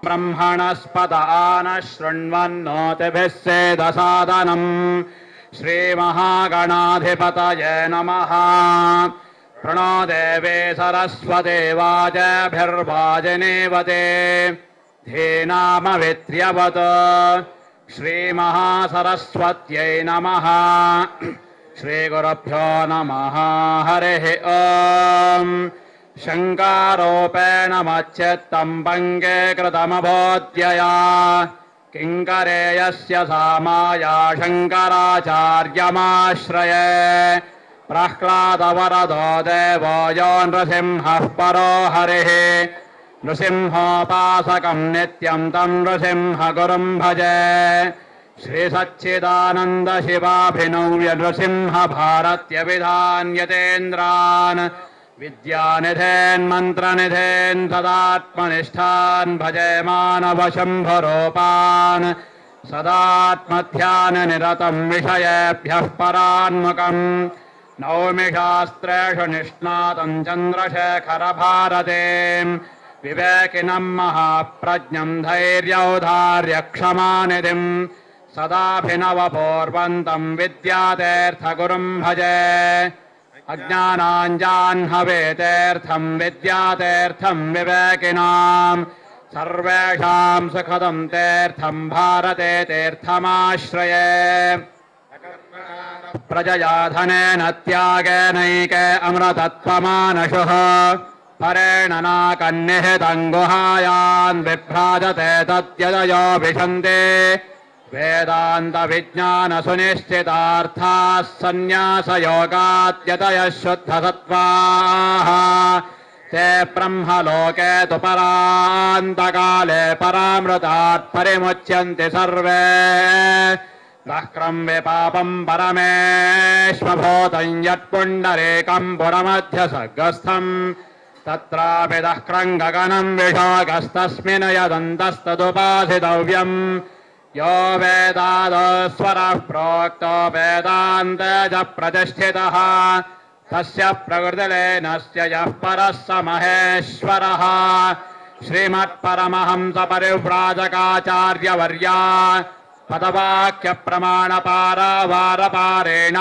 ब्रह्मणस्पत आनः शृण्वन्नोतिभिः सेदसादनम् श्रीमहागणाधिपतये नमः। प्रणो देवे सरस्वती वाजभिर्वाजिनीवते धीनामवित्र्यवत् श्रीमहासरस्वत्यै नमः। श्रीगुरुभ्यो नमः। हरिः ओम्। शङ्कारोपेण मच्चित्तम् पङ्गे कृतमभोद्यया किङ्करेयस्य सामाया शङ्कराचार्यमाश्रये प्रह्लादवरदो देवो यो नृसिंहः परो हरिः नृसिंहोपासकम् नित्यम् तम् नृसिंहगुरुम् भजे श्रीसच्चिदानन्द शिवाभिनव्य नृसिंह भारत्यभिधान्यतेन्द्रान् विद्यानिधेन्मन्त्रनिधेन् सदात्मनिष्ठान् भजे मानवशम्भरूपान् सदात्मध्याननिरतम् विषयेभ्यः परान्मुखम् नौमि शास्त्रेषु निष्णातम् चन्द्रशेखरभारतीम् विवेकिनम् महाप्रज्ञम् धैर्यौदार्यक्षमानिधिम् सदाभिनवपूर्वन्तम् विद्यातीर्थगुरुम् भजे अज्ञानाञ्जाह्नवेतीर्थम् विद्यातीर्थम् विवेकिनाम् सर्वेषाम् सुखदम् तीर्थम् भारते तीर्थमाश्रये प्रजया धनेन त्यागेनैके अमृतत्वमानशुः परेण नाकन्निहितम् गुहायान् विभ्राजते तद्यदयो विशन्ति वेदान्तविज्ञानसुनिश्चितार्थाः सन्न्यासयोगाद्यतयः शुद्धसत्त्वाः ते ब्रह्मलोके तु परान्तकाले परामृतात् परिमुच्यन्ति सर्वे दह्क्रम् विपापम् परमेश्वभूतम् यत्पुण्डरीकम् पुरमध्यसर्गस्थम् तत्रापि दह्क्रम् गगनम् विशागस्तस्मिन् यदन्तस्तदुपासितव्यम् यो वेदादस्वरः प्रोक्तो वेदान्ते च प्रतिष्ठितः तस्य प्रकृतिलीनस्य यः परः स महेश्वरः श्रीमत्परमहंसपरिव्राजकाचार्यवर्या पदवाक्यप्रमाणपारावारपारेण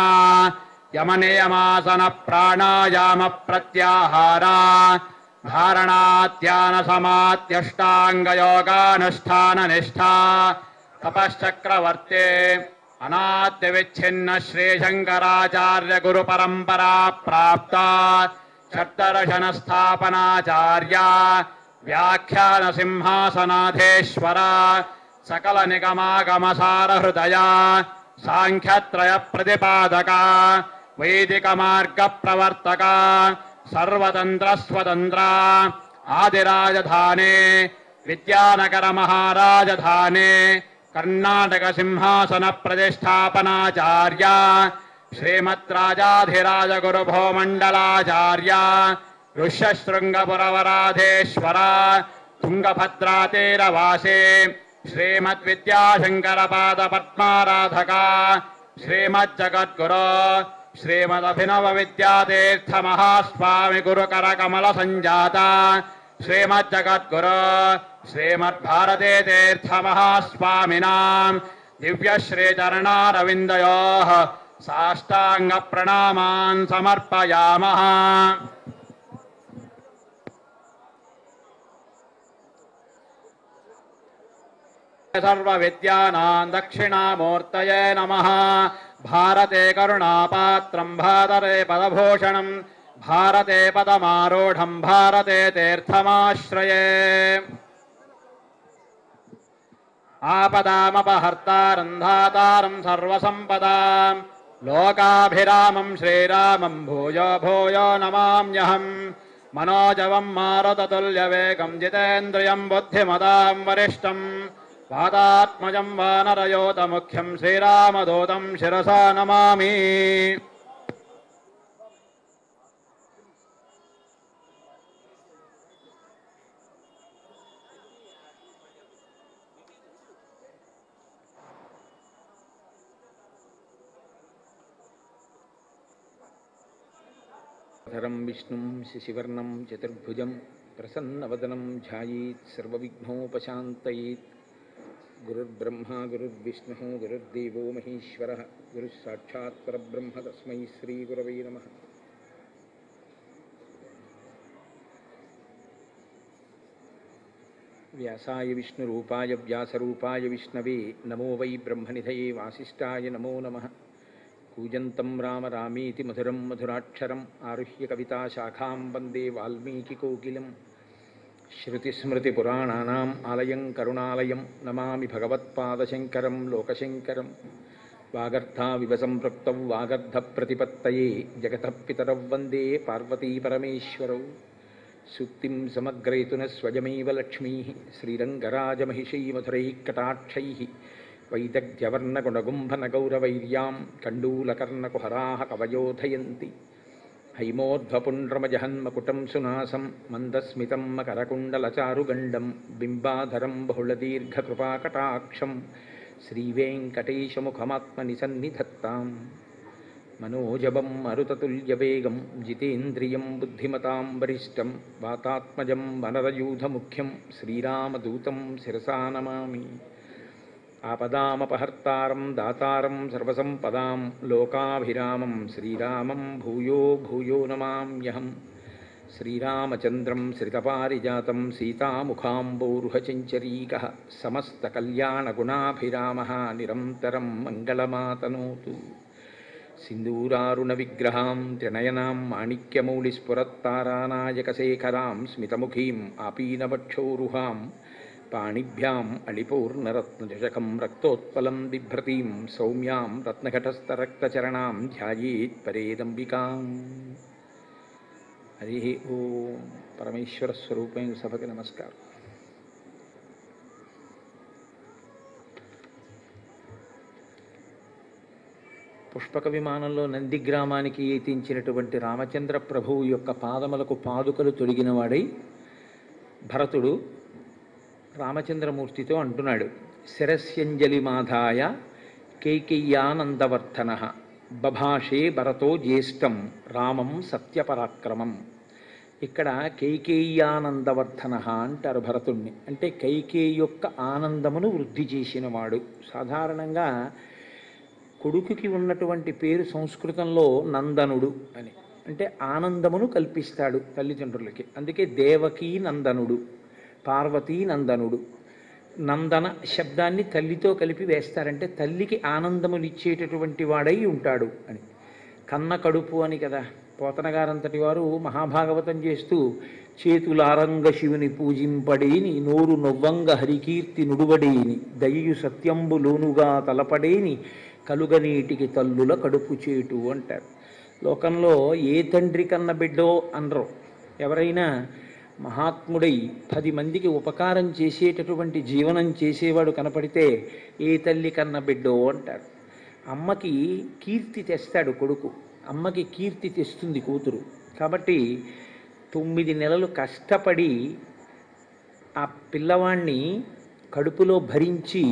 यमनियमासनप्राणायामप्रत्याहारा धारणाध्यानसमात्यष्टाङ्गयोगानुष्ठाननिष्ठा तपश्चक्रवर्ते अनाद्यविच्छिन्न श्रीशङ्कराचार्य गुरुपरम्परा प्राप्ता षट्दर्शनस्थापनाचार्या व्याख्यानसिंहासनाधीश्वरा सकलनिगमागमसारहृदया साङ्ख्यत्रयप्रतिपादका वैदिकमार्गप्रवर्तका सर्वतन्त्रस्वतन्त्रा आदिराजधाने विद्यानगरमहाराजधाने कर्णाटकसिंहासनप्रतिष्ठापनाचार्या श्रीमद्राजाधिराजगुरुभूमण्डलाचार्या ऋष्यशृङ्गपुरवराधेश्वरा तुङ्गभद्रातीरवासे श्रीमद्विद्याशङ्करपादपद्माराधका श्रीमज्जगद्गुरो श्रीमदभिनवविद्यातीर्थमहास्वामि गुरुकरकमलसञ्जाता श्रीमज्जगद्गुरो श्रीमद्भारतीतीर्थमहास्वामिनाम् दिव्यश्रीचरणारविन्दयोः साष्टाङ्गप्रणामान् समर्पयामः। सर्वविद्यानां दक्षिणामूर्तये नमः। भारते करुणापात्रं भारते पदभूषणं भारते पदमारूढं भारते तीर्थमाश्रये आपदामपहर्तारं धातारं सर्वसम्पदां लोकाभिरामं श्रीरामं भूयो भूयो नमाम्यहम्। मनोजवं मारुततुल्यवेगं जितेन्द्रियं बुद्धिमतां वरिष्ठं वातात्मजं वानरयोतमुख्यं श्रीरामदूतं शिरसा नमामि। धरं विष्णुं शशिवर्णं चतुर्भुजं ప్రసన్నవదనం ధ్యాయేత్ సర్వవిఘ్నోపశాంతయేత్. గురుర్బ్రహ్మ గురుర్విష్ణుః గురుర్దేవో మహేశ్వరः గురుః సాక్షాత్ పరబ్రహ్మ తస్మై శ్రీగురవే నమః. వ్యాసాయ విష్ణురూపాయ వ్యాసరూపాయ విష్ణవే నమో వై బ్రహ్మనిధయే వాసిష్ఠాయ నమో నమః. కూజంతం రామ రామేతి మధురం మధురాక్షరం ఆరుహ్య కవితాశాఖాం వందే వాల్మీకికోకిలం. శ్రుతిస్మృతిపురాణానాం ఆలయం కరుణాలయం నమామి భగవత్పాదశంకరం లోకశంకరం. వాగర్థావివ సంపృక్తౌ వాగర్థప్రతిపత్తయే జగతః పితరౌ వందే పార్వతీపరమేశ్వరౌ. సూక్తిం సమగ్రయతున స్వయమేవ లక్ష్మీః శ్రీరంగరాజమహిషీమధురైః కటాక్షైః. వైదగ్ధ్యవర్ణగుణగుంభనగౌరవైర్యాం కండూలకర్ణకుహరాः కవయోధయంతి. హైమోర్ధ్వపుండ్రమజహన్మకుటం సునాసం మందస్మితం మకరకుండలచారుగండం బింబాధరం బహుళదీర్ఘకృపాకటాక్షం శ్రీవేంకటేశముఖమాత్మని సన్నిధత్తాం. మనోజవం మరుతతుల్యవేగం జితేంద్రియం బుద్ధిమతాం వరిష్టం వాతాత్మజం వనరయూధముఖ్యం శ్రీరామదూతం శిరసా నమామి. ఆపదామపహర్తారం దాతారం సర్వసంపదాం లోకాభిరామం శ్రీరామం భూయో భూయో నమామ్యహం. శ్రీరామచంద్రం శ్రితపారిజాతం సీతాముఖాంబోరుహచంచరీకः సమస్తకల్యాణగుణాభిరామः నిరంతరం మంగళమాతనోతు. సింధూరారుణవిగ్రహాం త్రినయనాం మాణిక్యమౌళిస్ఫురత్తారానాయకశేఖరాం స్మితముఖీం ఆపీనవక్షోరుహాం పాణిభ్యాం అళిపూర్ణరత్నచషకం రక్తోత్పలం బిభ్రతీం సౌమ్యాం రత్నఘటస్థరక్తచరణాం ధ్యాయేత్ పరేదంబికాం. హరి ఓం. పరమేశ్వర స్వరూపైన సభకి నమస్కారం. పుష్పక విమానంలో నందిగ్రామానికి ఎత్తించినటువంటి రామచంద్ర ప్రభువు యొక్క పాదములకు పాదుకలు తొడిగినవాడై భరతుడు రామచంద్రమూర్తితో అంటున్నాడు, శిరస్యంజలిమాధాయ కైకేయ్యానందవర్ధన బభాషే భరతో జ్యేష్టం రామం సత్యపరాక్రమం. ఇక్కడ కైకేయ్యానందవర్ధన అంటారు భరతుణ్ణి. అంటే కైకేయి యొక్క ఆనందమును వృద్ధి చేసినవాడు. సాధారణంగా కొడుకుకి ఉన్నటువంటి పేరు సంస్కృతంలో నందనుడు అని. అంటే ఆనందమును కల్పిస్తాడు తల్లిదండ్రులకి. అందుకే దేవకీ నందనుడు, పార్వతీ నందనుడు. నందన శబ్దాన్ని తల్లితో కలిపి వేస్తారంటే తల్లికి ఆనందమునిచ్చేటటువంటి వాడై ఉంటాడు అని. కన్న కడుపు అని కదా పోతన గారంతటి వారు మహాభాగవతం చేస్తూ, చేతులారంగ శివుని పూజింపడేని నోరు నొవ్వంగ హరికీర్తి నుడువడేని దయయు సత్యంబు లోనుగా తలపడేని కలుగనీటికి తల్లుల కడుపు చేటు అంటారు. లోకంలో ఏ తండ్రి కన్న బిడ్డో అనరు. ఎవరైనా మహాత్ముడై 10 మందికి ఉపకారం చేసేటటువంటి జీవనం చేసేవాడు కనపడితే ఏ తల్లి కన్న బిడ్డో అంటారు. అమ్మకి కీర్తి తెస్తాడు కొడుకు, అమ్మకి కీర్తి తెస్తుంది కూతురు. కాబట్టి 9 నెలలు కష్టపడి ఆ పిల్లవాణ్ణి కడుపులో భరించి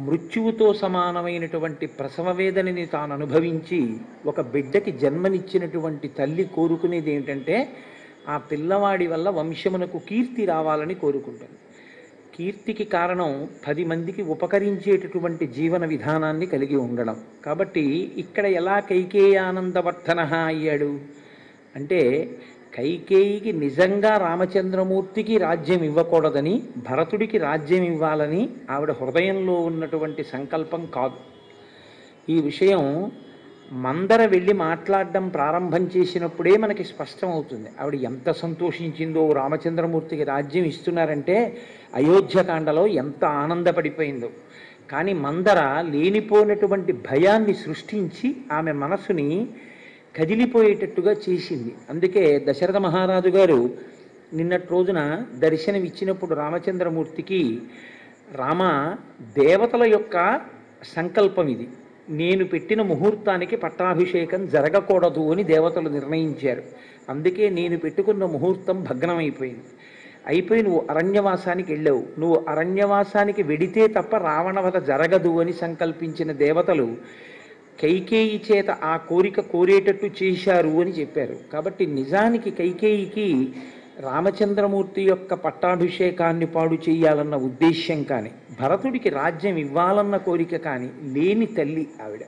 మృత్యువుతో సమానమైనటువంటి ప్రసవ వేదనని తాను అనుభవించి ఒక బిడ్డకి జన్మనిచ్చినటువంటి తల్లి కోరుకునేది ఏమిటంటే ఆ పిల్లవాడి వల్ల వంశమునకు కీర్తి రావాలని కోరుకుంటుంది. కీర్తికి కారణం 10 మందికి ఉపకరించేటటువంటి జీవన విధానాన్ని కలిగి ఉండడం. కాబట్టి ఇక్కడ ఎలా కైకేయానందవర్ధన అయ్యాడు అంటే కైకేయికి నిజంగా రామచంద్రమూర్తికి రాజ్యం ఇవ్వకూడదని, భరతుడికి రాజ్యం ఇవ్వాలని ఆవిడ హృదయంలో ఉన్నటువంటి సంకల్పం కాదు. ఈ విషయం మందర వెళ్ళి మాట్లాడడం ప్రారంభం చేసినప్పుడే మనకి స్పష్టమవుతుంది. ఆవిడ ఎంత సంతోషించిందో, రామచంద్రమూర్తికి రాజ్యం ఇస్తున్నారంటే అయోధ్యకాండలో ఎంత ఆనందపడిపోయిందో. కానీ మందర లేనిపోయినటువంటి భయాన్ని సృష్టించి ఆమె మనసుని కదిలిపోయేటట్టుగా చేసింది. అందుకే దశరథ మహారాజు గారు నిన్నటి రోజున దర్శనమిచ్చినప్పుడు రామచంద్రమూర్తికి, రామ దేవతల యొక్క సంకల్పం ఇది, నేను పెట్టిన ముహూర్తానికి పట్టాభిషేకం జరగకూడదు అని దేవతలు నిర్ణయించారు. అందుకే నేను పెట్టుకున్న ముహూర్తం భగ్నమైపోయింది. అయిపోయి నువ్వు అరణ్యవాసానికి వెళ్ళావు. నువ్వు అరణ్యవాసానికి వెడితే తప్ప రావణవధ జరగదు అని సంకల్పించిన దేవతలు కైకేయి చేత ఆ కోరిక కోరేటట్టు చేశారు అని చెప్పారు. కాబట్టి నిజానికి కైకేయికి రామచంద్రమూర్తి యొక్క పట్టాభిషేకాన్ని పాడు చేయాలన్న ఉద్దేశ్యం కానీ, భరతుడికి రాజ్యం ఇవ్వాలన్న కోరిక కానీ లేని తల్లి ఆవిడ.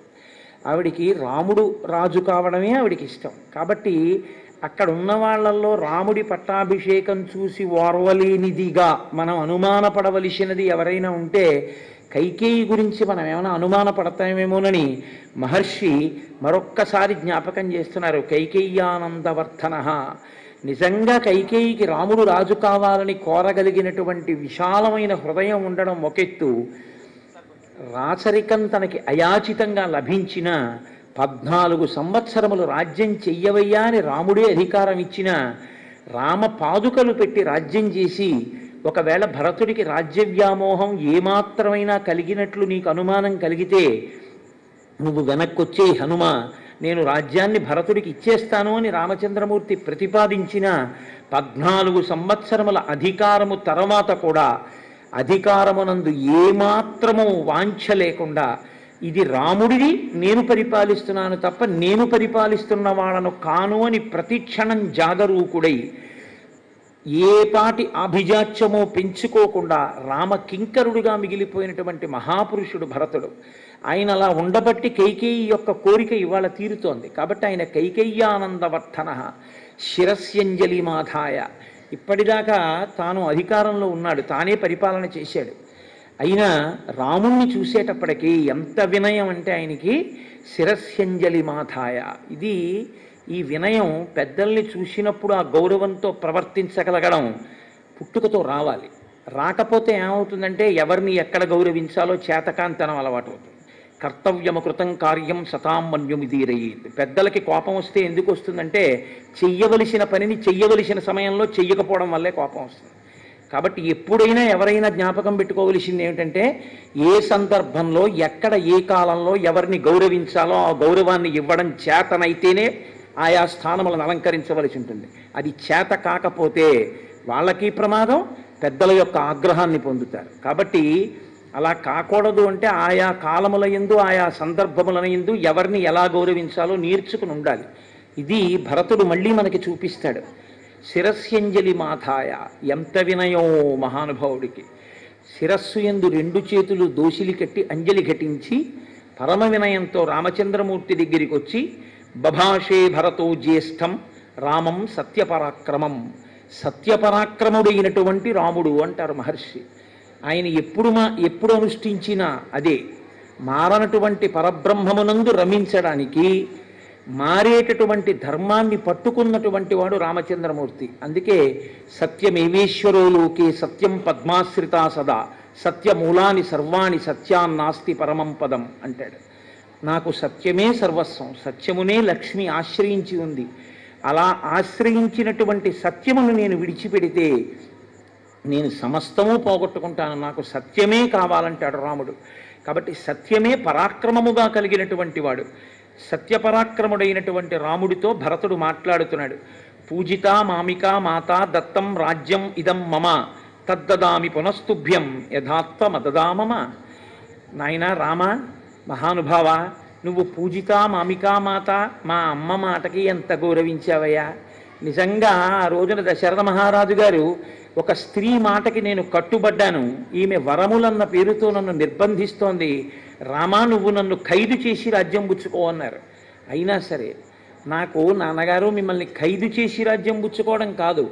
ఆవిడికి రాముడు రాజు కావడమే ఆవిడికి ఇష్టం. కాబట్టి అక్కడ ఉన్న వాళ్ళల్లో రాముడి పట్టాభిషేకం చూసి ఓర్వలేనిదిగా మనం అనుమానపడవలసినది ఎవరైనా ఉంటే కైకేయి గురించి మనం ఏమైనా అనుమానపడతామేమోనని మహర్షి మరొక్కసారి జ్ఞాపకం చేస్తున్నారు. కైకేయ్యానందవర్ధన. నిజంగా కైకేయికి రాముడు రాజు కావాలని కోరగలిగినటువంటి విశాలమైన హృదయం ఉండడం ఒకెత్తు, రాచరికం తనకి అయాచితంగా లభించిన 14 సంవత్సరములు రాజ్యం చెయ్యవయ్యా అని రాముడే అధికారం ఇచ్చిన, రామ పాదుకలు పెట్టి రాజ్యం చేసి ఒకవేళ భరతుడికి రాజ్య వ్యామోహం ఏమాత్రమైనా కలిగినట్లు నీకు అనుమానం కలిగితే నువ్వు వెనక్కొచ్చే హనుమ, నేను రాజ్యాన్ని భరతుడికి ఇచ్చేస్తాను అని రామచంద్రమూర్తి ప్రతిపాదించిన 14 సంవత్సరముల అధికారము తర్వాత కూడా అధికారమునందు ఏమాత్రము వాంఛ లేకుండా, ఇది రాముడిది, నేను పరిపాలిస్తున్నాను తప్ప నేను పరిపాలిస్తున్న వాళ్ళను కాను అని ప్రతిక్షణం జాగరూకుడై ఏ పాటి అభిజాత్యమో పెంచుకోకుండా రామ కింకరుడిగా మిగిలిపోయినటువంటి మహాపురుషుడు భరతుడు. ఆయన అలా ఉండబట్టి కైకేయి యొక్క కోరిక ఇవాళ తీరుతోంది. కాబట్టి ఆయన కైకేయ్యానందవర్ధన శిరస్యంజలి మాధాయ. ఇప్పటిదాకా తాను అధికారంలో ఉన్నాడు, తానే పరిపాలన చేశాడు. అయినా రాముణ్ణి చూసేటప్పటికీ ఎంత వినయం అంటే ఆయనకి శిరస్యంజలి మాధాయ. ఈ వినయం పెద్దల్ని చూసినప్పుడు ఆ గౌరవంతో ప్రవర్తించగలగడం పుట్టుకతో రావాలి. రాకపోతే ఏమవుతుందంటే ఎవరిని ఎక్కడ గౌరవించాలో చేతకాంతనం అలవాటు అవుతుంది. కర్తవ్యము కృతం కార్యం సతామన్యుమిదీరయ్యేది. పెద్దలకి కోపం వస్తే ఎందుకు వస్తుందంటే చెయ్యవలసిన పనిని చెయ్యవలసిన సమయంలో చెయ్యకపోవడం వల్లే కోపం వస్తుంది. కాబట్టి ఎప్పుడైనా ఎవరైనా జ్ఞాపకం పెట్టుకోవలసింది ఏమిటంటే ఏ సందర్భంలో ఎక్కడ ఏ కాలంలో ఎవరిని గౌరవించాలో ఆ గౌరవాన్ని ఇవ్వడం చేతనైతేనే ఆయా స్థానములను అలంకరించవలసి ఉంటుంది. అది చేత కాకపోతే వాళ్ళకి ప్రమాదం, పెద్దల యొక్క ఆగ్రహాన్ని పొందుతారు. కాబట్టి అలా కాకూడదు అంటే ఆయా కాలముల యందు ఆయా సందర్భముల యందు ఎవరిని ఎలా గౌరవించాలో నేర్చుకుని ఉండాలి. ఇది భరతుడు మళ్ళీ మనకి చూపిస్తాడు. శిరస్యంజలి మాధాయ. ఎంత వినయం మహానుభావుడికి! శిరస్సు యందు 2 చేతులు దోసిలి కట్టి అంజలి ఘటించి పరమ వినయంతో రామచంద్రమూర్తి దగ్గరికి వచ్చి బభాషే భరతో జ్యేష్ఠం రామం సత్యపరాక్రమం. సత్యపరాక్రముడైనటువంటి రాముడు అంటారు మహర్షి. ఆయన ఎప్పుడు అనుష్ఠించినా అదే. మారనటువంటి పరబ్రహ్మమునందు రమించడానికి మారేటటువంటి ధర్మాన్ని పట్టుకున్నటువంటి వాడు రామచంద్రమూర్తి. అందుకే సత్యమేవేశ్వరో లోకే సత్యం పద్మాశ్రితా సదా సత్యమూలాని సర్వాణి సత్యాన్నాస్తి పరమం పదం అంటాడు. నాకు సత్యమే సర్వస్వం, సత్యమునే లక్ష్మి ఆశ్రయించి ఉంది. అలా ఆశ్రయించినటువంటి సత్యమును నేను విడిచిపెడితే నేను సమస్తము పోగొట్టుకుంటాను, నాకు సత్యమే కావాలంటాడు రాముడు. కాబట్టి సత్యమే పరాక్రమముగా కలిగినటువంటి వాడు. సత్యపరాక్రముడైనటువంటి రాముడితో భరతుడు మాట్లాడుతున్నాడు. పూజిత మామికా మాతా దత్తం రాజ్యం ఇదం మమ తద్దదామి పునస్తుభ్యం యథాత్వమదదామమ. నాయనా రామ, మహానుభావ, నువ్వు పూజిత మామికా మాత, మా అమ్మ మాటకి ఎంత గౌరవించావయ్యా! నిజంగా ఆ రోజున దశరథ మహారాజు గారు ఒక స్త్రీ మాటకి నేను కట్టుబడ్డాను, ఈమె వరములన్న పేరుతో నన్ను నిర్బంధిస్తోంది, రామా నువ్వు నన్ను ఖైదు చేసి రాజ్యం పుచ్చుకో అన్నారు. అయినా సరే నాకు నాన్నగారు మిమ్మల్ని ఖైదు చేసి రాజ్యం పుచ్చుకోవడం కాదు,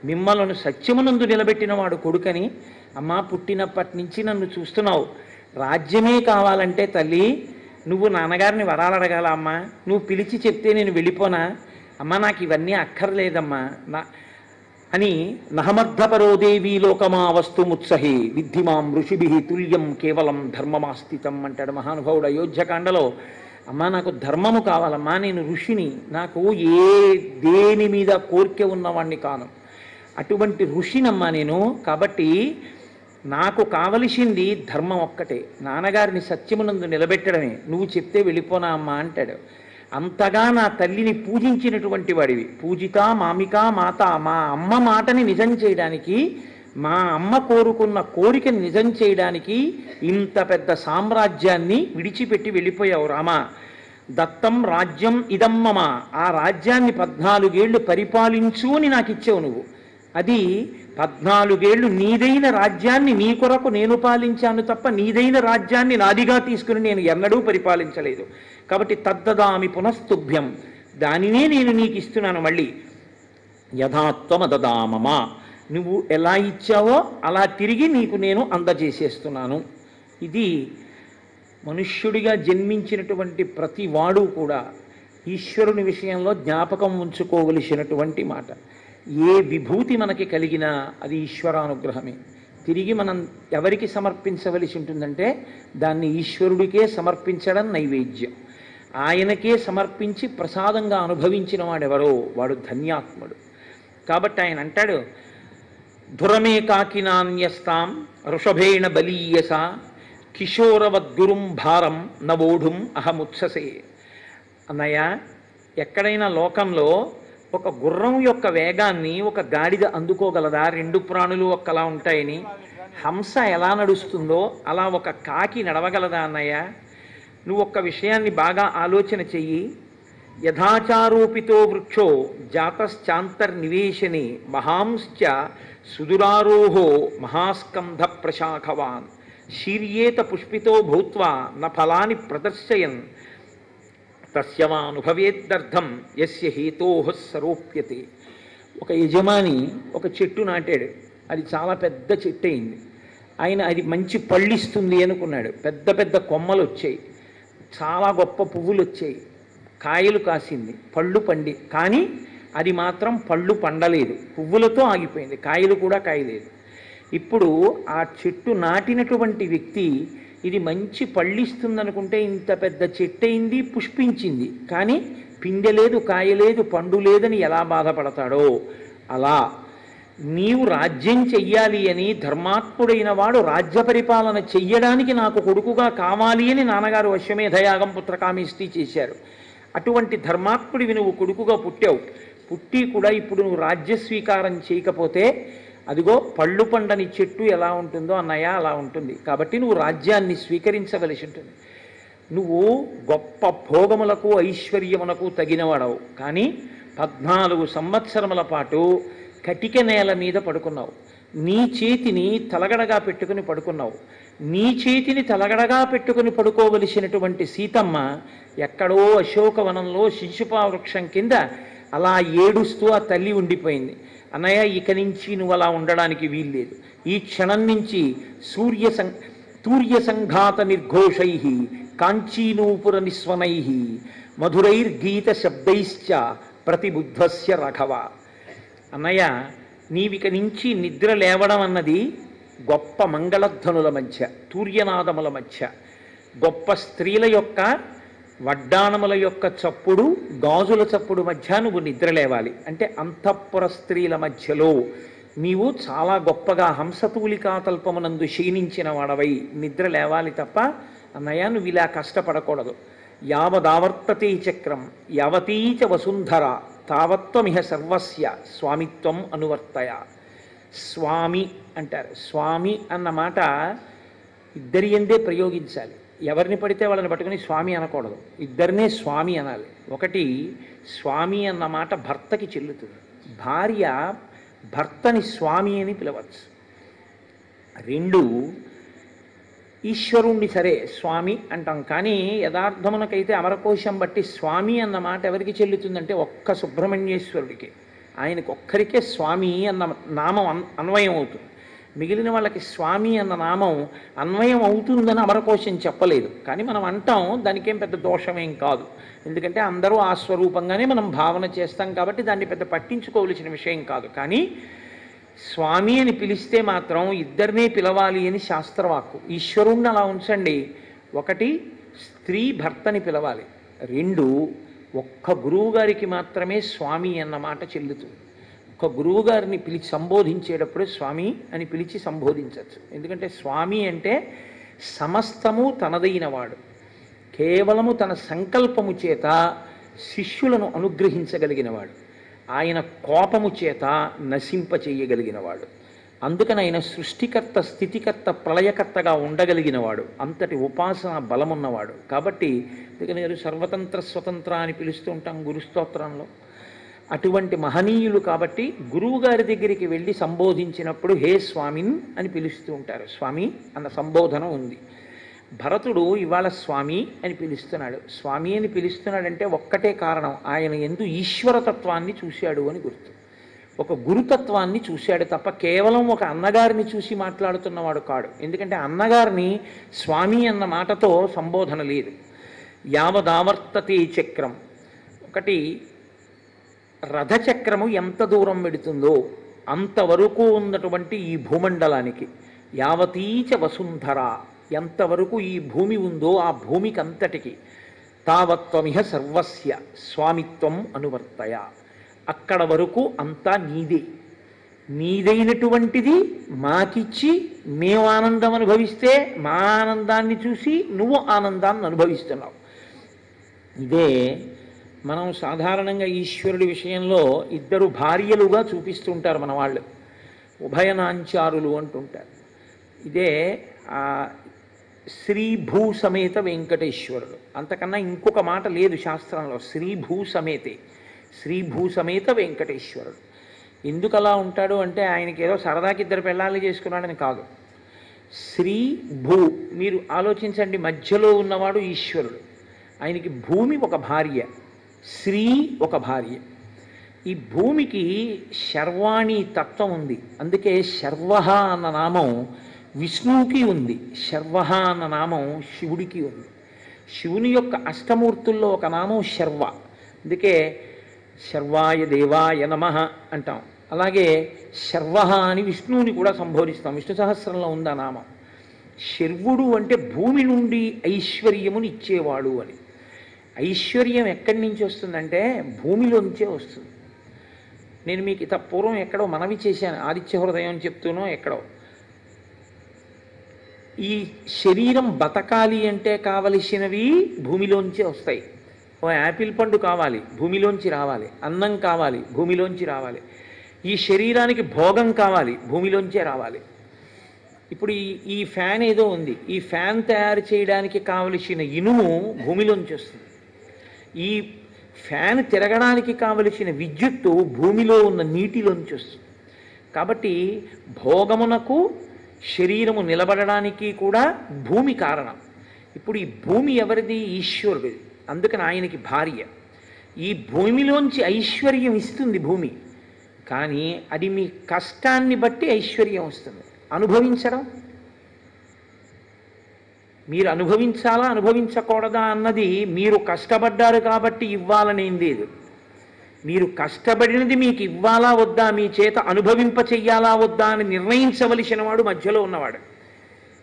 మిమ్మల్ని సత్యమునందు నిలబెట్టిన వాడు కొడుకని, అమ్మా పుట్టినప్పటి నుంచి నన్ను చూస్తున్నావు, రాజ్యమే కావాలంటే తల్లి నువ్వు నాన్నగారిని వరాలు అడగాల అమ్మా, నువ్వు పిలిచి చెప్తే నేను వెళ్ళిపోనా అమ్మా, నాకు ఇవన్నీ అక్కర్లేదమ్మా అని నహమర్ధపరోదేవీ లోకమా వస్తుముత్సహి విద్ధిమాం ఋషిభి తుల్యం కేవలం ధర్మమాస్థితం అంటాడు మహానుభావుడు అయోధ్యకాండలో. అమ్మా నాకు ధర్మము కావాలమ్మా, నేను ఋషిని, నాకు దేని మీద కోరిక ఉన్నవాణ్ణి కాను, అటువంటి ఋషినమ్మా నేను. కాబట్టి నాకు కావలసింది ధర్మం ఒక్కటే, నాన్నగారిని సత్యమునందు నిలబెట్టడమే, నువ్వు చెప్తే వెళ్ళిపోనా అమ్మా అంటాడు. అంతగా నా తల్లిని పూజించినటువంటి వాడివి, పూజిత మామికా మాత, మా అమ్మ మాటని నిజం చేయడానికి, మా అమ్మ కోరుకున్న కోరికని నిజం చేయడానికి ఇంత పెద్ద సామ్రాజ్యాన్ని విడిచిపెట్టి వెళ్ళిపోయావు రామా. దత్తం రాజ్యం ఇదం మమ, ఆ రాజ్యాన్ని 14 ఏళ్ళు పరిపాలించు అని నాకు ఇచ్చావు నువ్వు. అది 14 ఏళ్ళు నీదైన రాజ్యాన్ని నీ కొరకు నేను పాలించాను తప్ప నీదైన రాజ్యాన్ని నాదిగా తీసుకుని నేను ఎన్నడూ పరిపాలించలేదు. కాబట్టి తద్దదామి పునస్తుభ్యం, దానినే నేను నీకు ఇస్తున్నాను మళ్ళీ. యథాత్వమదదామమా, నువ్వు ఎలా ఇచ్చావో అలా తిరిగి నీకు నేను అందజేసేస్తున్నాను. ఇది మనుష్యుడిగా జన్మించినటువంటి ప్రతి వాడు కూడా ఈశ్వరుని విషయంలో జ్ఞాపకం ఉంచుకోవలసినటువంటి మాట. ఏ విభూతి మనకి కలిగినా అది ఈశ్వరానుగ్రహమే. తిరిగి మనం ఎవరికి సమర్పించవలసి ఉంటుందంటే దాన్ని ఈశ్వరుడికే సమర్పించడం నైవేద్యం. ఆయనకే సమర్పించి ప్రసాదంగా అనుభవించిన వాడెవరో వాడు ధన్యాత్ముడు. కాబట్టి ఆయన అంటాడు, ధురమే కాకినాన్యస్తాం వృషభేణ బలీయస కిశోరవద్గురుం భారం నవోఢుం అహముత్ససే. అన్నయ్య, ఎక్కడైనా లోకంలో ఒక గుర్రం యొక్క వేగాన్ని ఒక గాడిద అందుకోగలదా? 2 ప్రాణులు ఒక్కలా ఉంటాయని. హంస ఎలా నడుస్తుందో అలా ఒక కాకి నడవగలదా అన్నయ్య? నువ్వు ఒక్క విషయాన్ని బాగా ఆలోచన చెయ్యి. యథాచారోపితో వృక్షో జాతశ్చాంతర్నివేశనే మహాంశ్చ సుదురారోహో మహాస్కంధ ప్రశాఖవాన్ శీర్యేత పుష్పితో భూత్వా న ఫలాని ప్రదర్శయన్ తస్యవానుభవేద్దర్థం యస్య హేతోః సరోప్యతే. ఒక యజమాని ఒక చెట్టు నాటాడు. అది చాలా పెద్ద చెట్టు అయింది. ఆయన అది మంచి పళ్ళిస్తుంది అనుకున్నాడు. పెద్ద పెద్ద కొమ్మలు వచ్చాయి, చాలా గొప్ప పువ్వులు వచ్చాయి, కాయలు కాసింది, పళ్ళు పండి. కానీ అది మాత్రం పళ్ళు పండలేదు, పువ్వులతో ఆగిపోయింది, కాయలు కూడా కాయలేదు. ఇప్పుడు ఆ చెట్టు నాటినటువంటి వ్యక్తి ఇది మంచి పళ్ళిస్తుందనుకుంటే ఇంత పెద్ద చెట్టు అయింది, పుష్పించింది, కానీ పిందె లేదు, కాయ లేదు, పండు లేదని ఎలా బాధపడతాడో అలా నీవు రాజ్యం చెయ్యాలి అని ధర్మాత్ముడైన వాడు రాజ్య పరిపాలన చెయ్యడానికి నాకు కొడుకుగా కావాలి అని నాన్నగారు అశ్వమేధయాగం పుత్రకామేష్టి చేశారు. అటువంటి ధర్మాత్ముడివి నువ్వు కొడుకుగా పుట్టావు. పుట్టి కూడా ఇప్పుడు నువ్వు రాజ్య స్వీకారం చేయకపోతే అదిగో పళ్ళు పండని చెట్టు ఎలా ఉంటుందో అన్నయ్య అలా ఉంటుంది. కాబట్టి నువ్వు రాజ్యాన్ని స్వీకరించవలసి ఉంటుంది. నువ్వు గొప్ప భోగములకు ఐశ్వర్యమునకు తగినవాడవు, కానీ 14 సంవత్సరముల పాటు కటిక నేల మీద పడుకున్నావు. నీ చేతిని తలగడగా పెట్టుకుని పడుకున్నావు. నీ చేతిని తలగడగా పెట్టుకుని పడుకోవలసినటువంటి సీతమ్మ ఎక్కడో అశోకవనంలో శిశుపా వృక్షం కింద అలా ఏడుస్తూ ఆ తల్లి ఉండిపోయింది. అన్నయ్య, ఇక నుంచి నువ్వు అలా ఉండడానికి వీల్లేదు. ఈ క్షణం నుంచి తూర్య సంఘాత నిర్ఘోషై కాంచీనూపుర నిస్వనై మధురైర్గీత శబ్దైశ్చ ప్రతిబుద్ధస్య రఘవ. అన్నయ్య, నీవిక నుంచి నిద్ర లేవడం అన్నది గొప్ప మంగళధ్వనుల మధ్య, తూర్యనాదముల మధ్య, గొప్ప స్త్రీల యొక్క వడ్డాణముల యొక్క చప్పుడు, గాజుల చప్పుడు మధ్య నువ్వు నిద్ర లేవాలి. అంటే అంతఃపుర స్త్రీల మధ్యలో నీవు చాలా గొప్పగా హంసతూలికాతల్పమునందు క్షీణించిన వాడవై నిద్ర లేవాలి తప్ప అన్నయ్య నువ్వు ఇలా కష్టపడకూడదు. యావదావర్తతే చక్రం యావతీచ వసుంధర తావత్వమిహ సర్వస్య స్వామిత్వం అనువర్తయ. స్వామి అంటారు. స్వామి అన్న మాట ఇద్దరి ఎందే ప్రయోగించాలి. ఎవరిని పడితే వాళ్ళని పట్టుకుని స్వామి అనకూడదు, ఇద్దరినే స్వామి అనాలి. ఒకటి, స్వామి అన్న మాట భర్తకి చెల్లుతుంది. భార్య భర్తని స్వామి అని పిలవచ్చు. 2, ఈశ్వరుణ్ణి సరే స్వామి అంటాం, కానీ యథార్థమునకైతే అమరకోశం బట్టి స్వామి అన్న మాట ఎవరికి చెల్లుతుందంటే ఒక్క సుబ్రహ్మణ్యేశ్వరుడికి, ఆయనకు ఒక్కరికే స్వామి అన్న నామం అన్వయం అవుతుంది. మిగిలిన వాళ్ళకి స్వామి అన్న నామం అన్వయం అవుతుందని అమరకోశం చెప్పలేదు. కానీ మనం అంటాం, దానికేం పెద్ద దోషమేం కాదు. ఎందుకంటే అందరూ ఆ స్వరూపంగానే మనం భావన చేస్తాం కాబట్టి దాన్ని పెద్ద పట్టించుకోవలసిన విషయం కాదు. కానీ స్వామి అని పిలిస్తే మాత్రం ఇద్దరినే పిలవాలి అని శాస్త్రవాక్కు. ఈశ్వరుణ్ణి అలా ఉంచండి. 1, స్త్రీ భర్తని పిలవాలి. 2, ఒక్క గురువు గారికి మాత్రమే స్వామి అన్న మాట చెల్లుతుంది. ఒక గురువు గారిని పిలిచి సంబోధించేటప్పుడు స్వామి అని పిలిచి సంబోధించవచ్చు. ఎందుకంటే స్వామి అంటే సమస్తము తనదైనవాడు, కేవలము తన సంకల్పము చేత శిష్యులను అనుగ్రహించగలిగినవాడు, ఆయన కోపము చేత నశింపచేయగలిగినవాడు. అందుకని ఆయన సృష్టికర్త, స్థితికర్త, ప్రళయకర్తగా ఉండగలిగినవాడు, అంతటి ఉపాసన బలమున్నవాడు. కాబట్టి అందుకని సర్వతంత్ర స్వతంత్ర అని పిలుస్తూ ఉంటాం గురుస్తోత్రంలో. అటువంటి మహనీయులు కాబట్టి గురువుగారి దగ్గరికి వెళ్ళి సంబోధించినప్పుడు హే స్వామిన్ అని పిలుస్తూ ఉంటారు. స్వామి అన్న సంబోధన ఉంది. భరతుడు ఇవాళ స్వామి అని పిలుస్తున్నాడు. స్వామి అని పిలుస్తున్నాడంటే ఒక్కటే కారణం, ఆయన యందు ఈశ్వరతత్వాన్ని చూశాడు అని గుర్తు. ఒక గురుతత్వాన్ని చూశాడు తప్ప కేవలం ఒక అన్నగారిని చూసి మాట్లాడుతున్నవాడు కాడు. ఎందుకంటే అన్నగారిని స్వామి అన్న మాటతో సంబోధన లేదు. యావదావర్తతే చక్రం, ఒకటి రథచక్రము ఎంత దూరం పెడుతుందో అంతవరకు ఉన్నటువంటి ఈ భూమండలానికి, యావతీచ వసుంధర, ఎంతవరకు ఈ భూమి ఉందో ఆ భూమికి అంతటికి, తావత్వమిహ సర్వస్య స్వామిత్వం అనువర్తయ, అక్కడ వరకు అంతా నీదే, నీదైనటువంటిది మాకిచ్చి మేము ఆనందం అనుభవిస్తే మా ఆనందాన్ని చూసి నువ్వు ఆనందాన్ని అనుభవిస్తున్నావు. ఇదే మనం సాధారణంగా ఈశ్వరుడి విషయంలో ఇద్దరు భార్యలుగా చూపిస్తుంటారు మన వాళ్ళు, ఉభయనాంచారులు అంటుంటారు. ఇదే శ్రీభూ సమేత వెంకటేశ్వరుడు. అంతకన్నా ఇంకొక మాట లేదు శాస్త్రంలో, శ్రీభూ సమేతే, శ్రీభూ సమేత వెంకటేశ్వరుడు. ఎందుకు అలా ఉంటాడు అంటే ఆయనకి ఏదో సరదాకి ఇద్దరు పెళ్ళాలి చేసుకున్నాడని కాదు. శ్రీ భూ, మీరు ఆలోచించండి, మధ్యలో ఉన్నవాడు ఈశ్వరుడు, ఆయనకి భూమి ఒక భార్య, శ్రీ ఒక భార్య. ఈ భూమికి శర్వాణి తత్వం ఉంది, అందుకే శర్వ అన్న నామం విష్ణువుకి ఉంది, శర్వ అన్న నామం శివుడికి ఉంది. శివుని యొక్క అష్టమూర్తుల్లో ఒక నామం శర్వ, అందుకే శర్వాయ దేవాయ నమః అంటాం. అలాగే శర్వ అని విష్ణువుని కూడా సంబోధిస్తాం, విష్ణు సహస్రంలో ఉంది ఆ నామం. శర్వుడు అంటే భూమి నుండి ఐశ్వర్యముని ఇచ్చేవాడు అని. ఐశ్వర్యం ఎక్కడి నుంచి వస్తుందంటే భూమిలోంచే వస్తుంది. నేను మీకు ఇంత పూర్వం ఎక్కడో మనవి చేశాను, ఆదిత్య హృదయం చెప్తూనో ఎక్కడో, ఈ శరీరం బతకాలి అంటే కావలసినవి భూమిలోంచే వస్తాయి. ఓ యాపిల్ పండు కావాలి, భూమిలోంచి రావాలి. అన్నం కావాలి, భూమిలోంచి రావాలి. ఈ శరీరానికి భోగం కావాలి, భూమిలోంచే రావాలి. ఇప్పుడు ఈ ఫ్యాన్ ఏదో ఉంది, ఈ ఫ్యాన్ తయారు చేయడానికి కావలసిన ఇనుము భూమిలోంచి వస్తుంది. ఈ ఫ్యాన్ తిరగడానికి కావలసిన విద్యుత్తు భూమిలో ఉన్న నీటిలోంచి వస్తుంది. కాబట్టి భోగమునకు శరీరము నిలబడడానికి కూడా భూమి కారణం. ఇప్పుడు ఈ భూమి ఎవరిది? ఈశ్వరుడిది. అందుకని ఆయనకి భార్య. ఈ భూమిలోంచి ఐశ్వర్యం ఇస్తుంది భూమి, కానీ అది మీ కష్టాన్ని బట్టి ఐశ్వర్యం వస్తుంది. అనుభవించడం, మీరు అనుభవించాలా అనుభవించకూడదా అన్నది మీరు కష్టపడ్డారు కాబట్టి ఇవ్వాలనేం లేదు. మీరు కష్టపడినది మీకు ఇవ్వాలా వద్దా, మీ చేత అనుభవింప చెయ్యాలా వద్దా అని నిర్ణయించవలసిన వాడు మధ్యలో ఉన్నవాడు.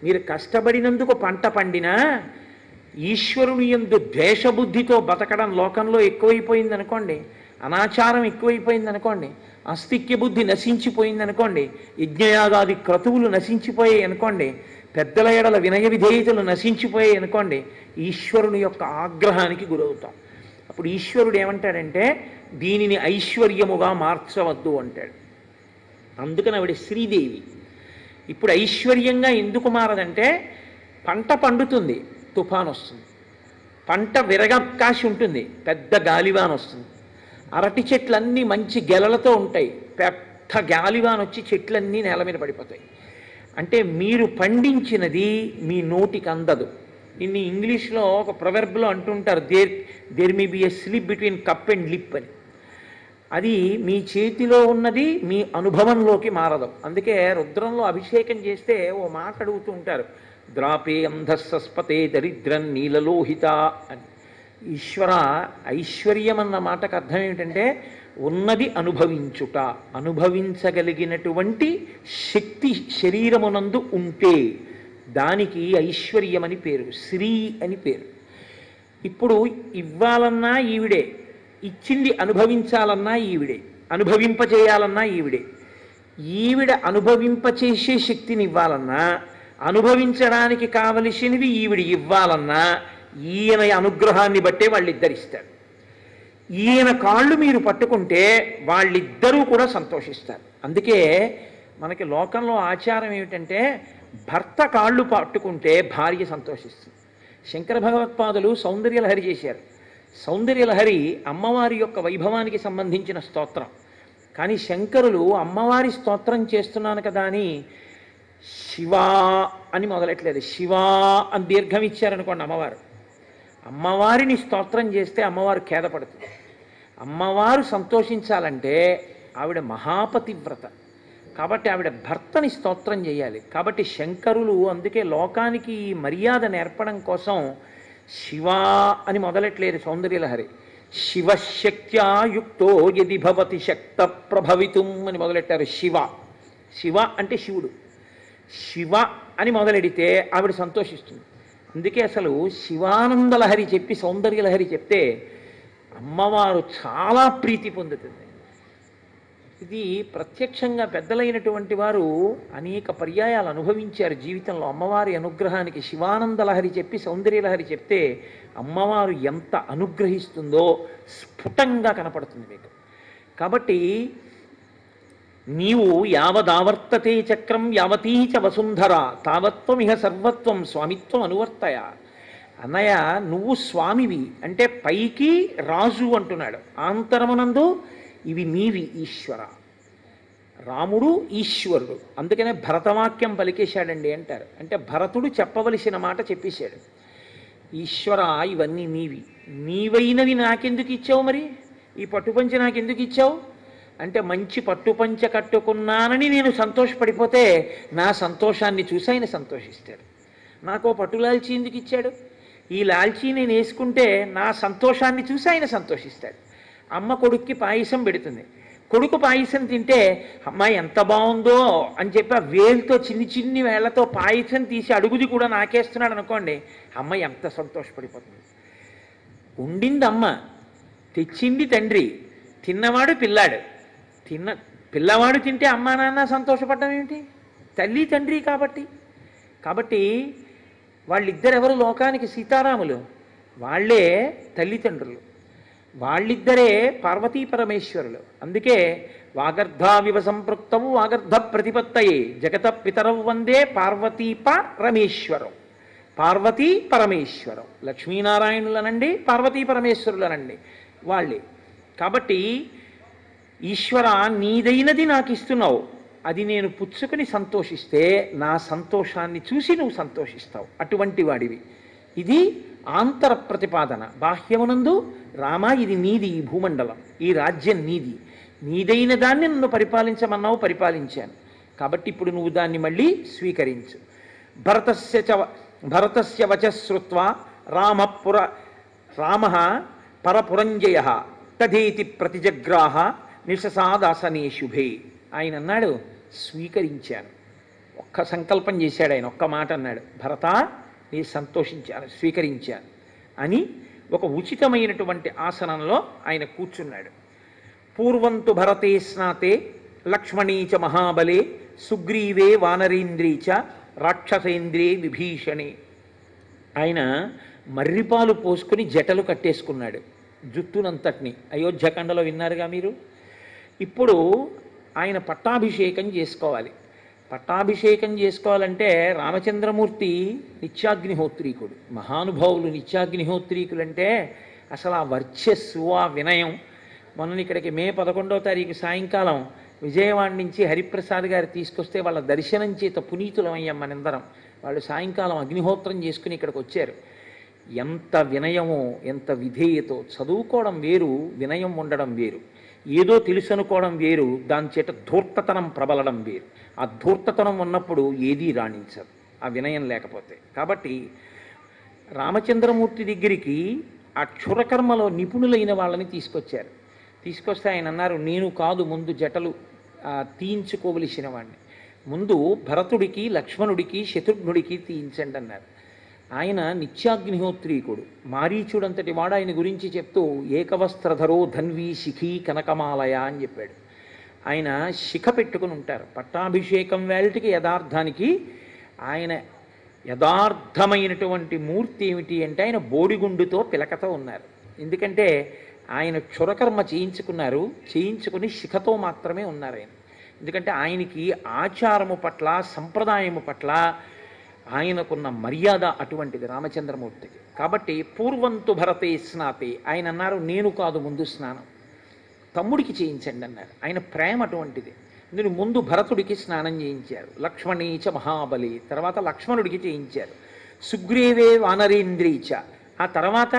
మీరు కష్టపడినందుకు పంట పండినా ఈశ్వరుని యందు ద్వేషబుద్ధితో బతకడం లోకంలో ఎక్కువైపోయింది అనుకోండి, అనాచారం ఎక్కువైపోయింది అనుకోండి, ఆస్తిక్య బుద్ధి నశించిపోయింది అనుకోండి, యజ్ఞయాగాది క్రతువులు నశించిపోయాయి అనుకోండి, పెద్దల ఎడల వినయ విధేయతలు నశించిపోయాయి అనుకోండి, ఈశ్వరుని యొక్క ఆగ్రహానికి గురవుతాం. అప్పుడు ఈశ్వరుడు ఏమంటాడంటే దీనిని ఐశ్వర్యముగా మార్చవద్దు అంటాడు. అందుకని ఆవిడ శ్రీదేవి. ఇప్పుడు ఐశ్వర్యంగా ఎందుకు మారదంటే పంట పండుతుంది, తుఫాన్ వస్తుంది. పంట విరగకాశి ఉంటుంది, పెద్ద గాలివాన్ వస్తుంది. అరటి చెట్లన్నీ మంచి గెలలతో ఉంటాయి, పెద్ద గాలివాన్ వచ్చి చెట్లన్నీ నేల మీద పడిపోతాయి. అంటే మీరు పండించినది మీ నోటికి అందదు. ఇన్ని ఇంగ్లీష్లో ఒక ప్రొవెర్బ్లో అంటుంటారు, there may be a slip between cup and lip అని. అది మీ చేతిలో ఉన్నది మీ అనుభవంలోకి మారదు. అందుకే రుద్రంలో అభిషేకం చేస్తే ఓ మాట అడుగుతూ ఉంటారు, ద్రాపే అంధస్సస్పతే దరిద్రం నీలలోహిత అని. ఈశ్వర, ఐశ్వర్యం అన్న మాటకు అర్థం ఏమిటంటే ఉన్నది అనుభవించుట, అనుభవించగలిగినటువంటి శక్తి శరీరమునందు ఉంటే దానికి ఐశ్వర్యమని పేరు, శ్రీ అని పేరు. ఇప్పుడు ఇవ్వాలన్నా ఈవిడే, ఇచ్చింది అనుభవించాలన్నా ఈవిడే, అనుభవింపచేయాలన్నా ఈవిడే. ఈవిడ అనుభవింపచేసే శక్తిని ఇవ్వాలన్నా, అనుభవించడానికి కావలసినవి ఈవిడ ఇవ్వాలన్నా ఈయన అనుగ్రహాన్ని బట్టే వాళ్ళిద్దరిస్తారు. ఈయన కాళ్ళు మీరు పట్టుకుంటే వాళ్ళిద్దరూ కూడా సంతోషిస్తారు. అందుకే మనకి లోకంలో ఆచారం ఏమిటంటే భర్త కాళ్ళు పట్టుకుంటే భార్య సంతోషిస్తుంది. శంకర భగవత్పాదులు సౌందర్యలహరి చేశారు. సౌందర్యలహరి అమ్మవారి యొక్క వైభవానికి సంబంధించిన స్తోత్రం. కానీ శంకరులు అమ్మవారి స్తోత్రం చేస్తున్నాను కదా అని శివా అని మొదలెట్లేదు. శివా అని దీర్ఘం ఇచ్చారనుకోండి అమ్మవారు. అమ్మవారిని స్తోత్రం చేస్తే అమ్మవారు ఖేదపడుతుంది. అమ్మవారు సంతోషించాలంటే ఆవిడ మహాపతివ్రత కాబట్టి ఆవిడ భర్తని స్తోత్రం చేయాలి. కాబట్టి శంకరులు అందుకే లోకానికి ఈ మర్యాద నేర్పడం కోసం శివా అని మొదలెట్లేదు సౌందర్యలహరి. శివశక్త్యా యుక్తో యది భవతి శక్త ప్రభవితుం అని మొదలెట్టారు. శివ శివ అంటే శివుడు. శివ అని మొదలెడితే ఆవిడ సంతోషిస్తుంది. అందుకే అసలు శివానందలహరి చెప్పి సౌందర్యలహరి చెప్తే అమ్మవారు చాలా ప్రీతి పొందుతుంది. ఇది ప్రత్యక్షంగా పెద్దలైనటువంటి వారు అనేక పర్యాయాలు అనుభవించారు జీవితంలో. అమ్మవారి అనుగ్రహానికి శివానందలహరి చెప్పి సౌందర్యలహరి చెప్తే అమ్మవారు ఎంత అనుగ్రహిస్తుందో స్ఫుటంగా కనపడుతుంది మీకు. కాబట్టి నీవు యావదావర్తతే చక్రం యావతీ చ వసుంధర తావత్వం ఇహ సర్వత్వం స్వామిత్వం అనువర్తయ. అన్నయ్య నువ్వు స్వామివి అంటే పైకి రాజు అంటున్నాడు, ఆంతరమునందు ఇవి నీవి ఈశ్వర. రాముడు ఈశ్వరుడు, అందుకనే భరతవాక్యం పలికేశాడండి అంటారు. అంటే భరతుడు చెప్పవలసిన మాట చెప్పేశాడు. ఈశ్వర ఇవన్నీ నీవి, నీవైనవి నాకెందుకు ఇచ్చావు, మరి ఈ పట్టుపంచ నాకెందుకు ఇచ్చావు అంటే మంచి పట్టుపంచ కట్టుకున్నానని నేను సంతోషపడిపోతే నా సంతోషాన్ని చూసి ఆయన సంతోషిస్తాడు. నాకు పట్టు లాల్చీ ఎందుకు ఇచ్చాడు, ఈ లాల్చీ నేను వేసుకుంటే నా సంతోషాన్ని చూసి ఆయన సంతోషిస్తాడు. అమ్మ కొడుక్కి పాయసం పెడుతుంది, కొడుకు పాయసం తింటే అమ్మాయి ఎంత బాగుందో అని చెప్పి ఆ వేలుతో చిన్ని చిన్ని వేళ్లతో పాయసం తీసి అడుగుది కూడా నాకేస్తున్నాడు అనుకోండి, అమ్మాయి ఎంత సంతోషపడిపోతుంది. ఉండింది అమ్మ, తెచ్చింది తండ్రి, తిన్నవాడు పిల్లాడు. పిల్లవాడు తింటే అమ్మా నాన్న సంతోషపడడం ఏమిటి, తల్లి తండ్రి కాబట్టి. కాబట్టి వాళ్ళిద్దరెవరు లోకానికి సీతారాములు, వాళ్ళే తల్లిదండ్రులు, వాళ్ళిద్దరే పార్వతీ పరమేశ్వరులు. అందుకే వాగర్ధావివ సంపృక్తవు వాగర్ధ ప్రతిపత్తయే జగత పితరవు వందే పార్వతీ పరమేశ్వరం. పార్వతీ పరమేశ్వరం లక్ష్మీనారాయణులనండి, పార్వతీ పరమేశ్వరులనండి వాళ్ళే. కాబట్టి ఈశ్వర నీదైనది నాకు ఇస్తున్నావు, అది నేను పుచ్చుకొని సంతోషిస్తే నా సంతోషాన్ని చూసి నువ్వు సంతోషిస్తావు, అటువంటి వాడివి. ఇది ఆంతర ప్రతిపాదన. బాహ్యమునందు రామ ఇది నీది, ఈ భూమండలం, ఈ రాజ్యం నీది, నీదైన దాన్ని నన్ను పరిపాలించమన్నావు, పరిపాలించాను. కాబట్టి ఇప్పుడు నువ్వు దాన్ని మళ్ళీ స్వీకరించు. భరతస్య వచశ్రుత్వా రామ పరపురంజయ తదేతి ప్రతిజగ్రాహ నిశసాదాసనే శుభే. ఆయన అన్నాడు స్వీకరించాను. ఒక్క సంకల్పం చేశాడు ఆయన, ఒక్క మాట అన్నాడు, భరత నీ సంతోషించాను, స్వీకరించాను అని ఒక ఉచితమైనటువంటి ఆసనంలో ఆయన కూర్చున్నాడు. పూర్వంతు భరతే స్నాతే లక్ష్మణీచ మహాబలే సుగ్రీవే వానరేంద్రీచ రాక్షసేంద్రే విభీషణే. ఆయన మర్రిపాలు పోసుకుని జటలు కట్టేసుకున్నాడు జుట్టునంతటిని. అయోధ్యకాండలో విన్నారుగా మీరు. ఇప్పుడు ఆయన పట్టాభిషేకం చేసుకోవాలి. పట్టాభిషేకం చేసుకోవాలంటే రామచంద్రమూర్తి నిత్యాగ్నిహోత్రీకుడు, మహానుభావులు నిత్యాగ్నిహోత్రీకులు. అంటే అసలు ఆ వర్చస్సు, ఆ వినయం. మొన్న ఇక్కడికి మే 11వ తారీఖు సాయంకాలం విజయవాడ నుంచి హరిప్రసాద్ గారు తీసుకొస్తే వాళ్ళ దర్శనం చేత పునీతులమయ్యాం మనందరం. వాళ్ళు సాయంకాలం అగ్నిహోత్రం చేసుకుని ఇక్కడికి వచ్చారు. ఎంత వినయమో, ఎంత విధేయతో. చదువుకోవడం వేరు, వినయం ఉండడం వేరు. ఏదో తెలుసు అనుకోవడం వేరు, దాని చేత ధూర్తతనం ప్రబలడం వేరు. ఆ ధూర్తతనం ఉన్నప్పుడు ఏదీ రాణించదు, ఆ వినయం లేకపోతే. కాబట్టి రామచంద్రమూర్తి దగ్గరికి ఆ క్షురకర్మలో నిపుణులైన వాళ్ళని తీసుకొచ్చారు. తీసుకొస్తే ఆయన అన్నారు, నేను కాదు ముందు జటలు తీయించుకోవలసిన వాడిని, ముందు భరతుడికి లక్ష్మణుడికి శత్రుఘ్నుడికి తీయించండి అన్నారు. ఆయన నిత్యాగ్నిహోత్రీకుడు, మారీచుడంతటి వాడు. ఆయన గురించి చెప్తూ ఏకవస్త్రధరో ధన్వీ శిఖీ కనకమాలయ అని చెప్పాడు. ఆయన శిఖ పెట్టుకుని ఉంటారు. పట్టాభిషేకం వేళటికి యథార్థానికి ఆయన యథార్థమైనటువంటి మూర్తి ఏమిటి అంటే ఆయన బోడిగుండుతో పిలకతో ఉన్నారు. ఎందుకంటే ఆయన క్షురకర్మ చేయించుకున్నారు, చేయించుకుని శిఖతో మాత్రమే ఉన్నారు ఆయన. ఎందుకంటే ఆయనకి ఆచారము పట్ల, సంప్రదాయము పట్ల ఆయనకున్న మర్యాద అటువంటిది రామచంద్రమూర్తికి. కాబట్టి పూర్వంతు భరతే స్నాతే, ఆయన అన్నారు నేను కాదు ముందు స్నానం, తమ్ముడికి చేయించండి అన్నారు. ఆయన ప్రేమ అటువంటిది. అందుకని ముందు భరతుడికి స్నానం చేయించారు. లక్ష్మణీచ మహాబలి, తర్వాత లక్ష్మణుడికి చేయించారు. సుగ్రీవే వానరేంద్రీచ, ఆ తర్వాత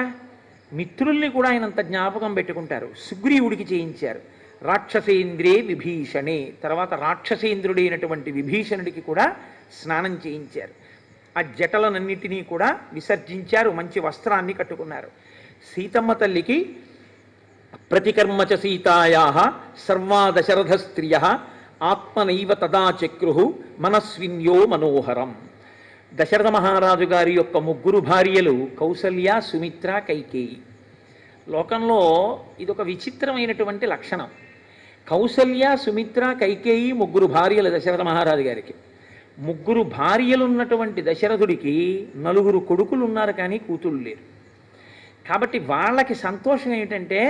మిత్రుల్ని కూడా ఆయన అంత జ్ఞాపకం పెట్టుకుంటారు. సుగ్రీవుడికి చేయించారు. రాక్షసేంద్రే విభీషణే, తర్వాత రాక్షసేంద్రుడైనటువంటి విభీషణుడికి కూడా స్నానం చేయించారు. ఆ జటలనన్నిటినీ కూడా విసర్జించారు, మంచి వస్త్రాన్ని కట్టుకున్నారు. సీతమ్మ తల్లికి ప్రతికర్మచ సీతాయా సర్వా దశరథ స్త్రియ ఆత్మనైవ తదా చక్రు మనస్విన్యో మనోహరం. దశరథ మహారాజు గారి యొక్క ముగ్గురు భార్యలు కౌసల్య, సుమిత్ర, కైకేయి. లోకంలో ఇదొక విచిత్రమైనటువంటి లక్షణం. కౌసల్య, సుమిత్ర, కైకేయి ముగ్గురు భార్యలు దశరథ మహారాజు గారికి. ముగ్గురు భార్యలున్నటువంటి దశరథుడికి నలుగురు కొడుకులు ఉన్నారు, కానీ కూతుళ్ళు లేరు. కాబట్టి వాళ్ళకి సంతోషం ఏమిటంటే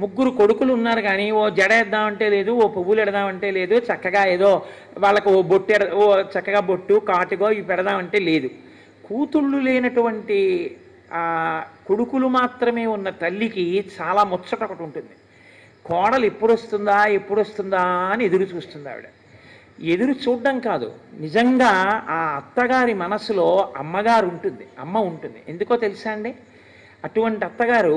ముగ్గురు కొడుకులు ఉన్నారు కానీ ఓ జడ వేద్దామంటే లేదు, ఓ పువ్వులు ఎడదామంటే లేదు, చక్కగా ఏదో వాళ్ళకు ఓ బొట్టు ఓ చక్కగా బొట్టు కాటుగో ఇవి పెడదామంటే లేదు. కూతుళ్ళు లేనటువంటి కొడుకులు మాత్రమే ఉన్న తల్లికి చాలా ముచ్చట ఒకటి ఉంటుంది. కోడలు ఎప్పుడు వస్తుందా అని ఎదురు చూస్తుంది ఆవిడ. ఎదురు చూడడం కాదు, నిజంగా ఆ అత్తగారి మనసులో అమ్మగారు ఉంటుంది, అమ్మ ఉంటుంది. ఎందుకో తెలుసా అండి? అటువంటి అత్తగారు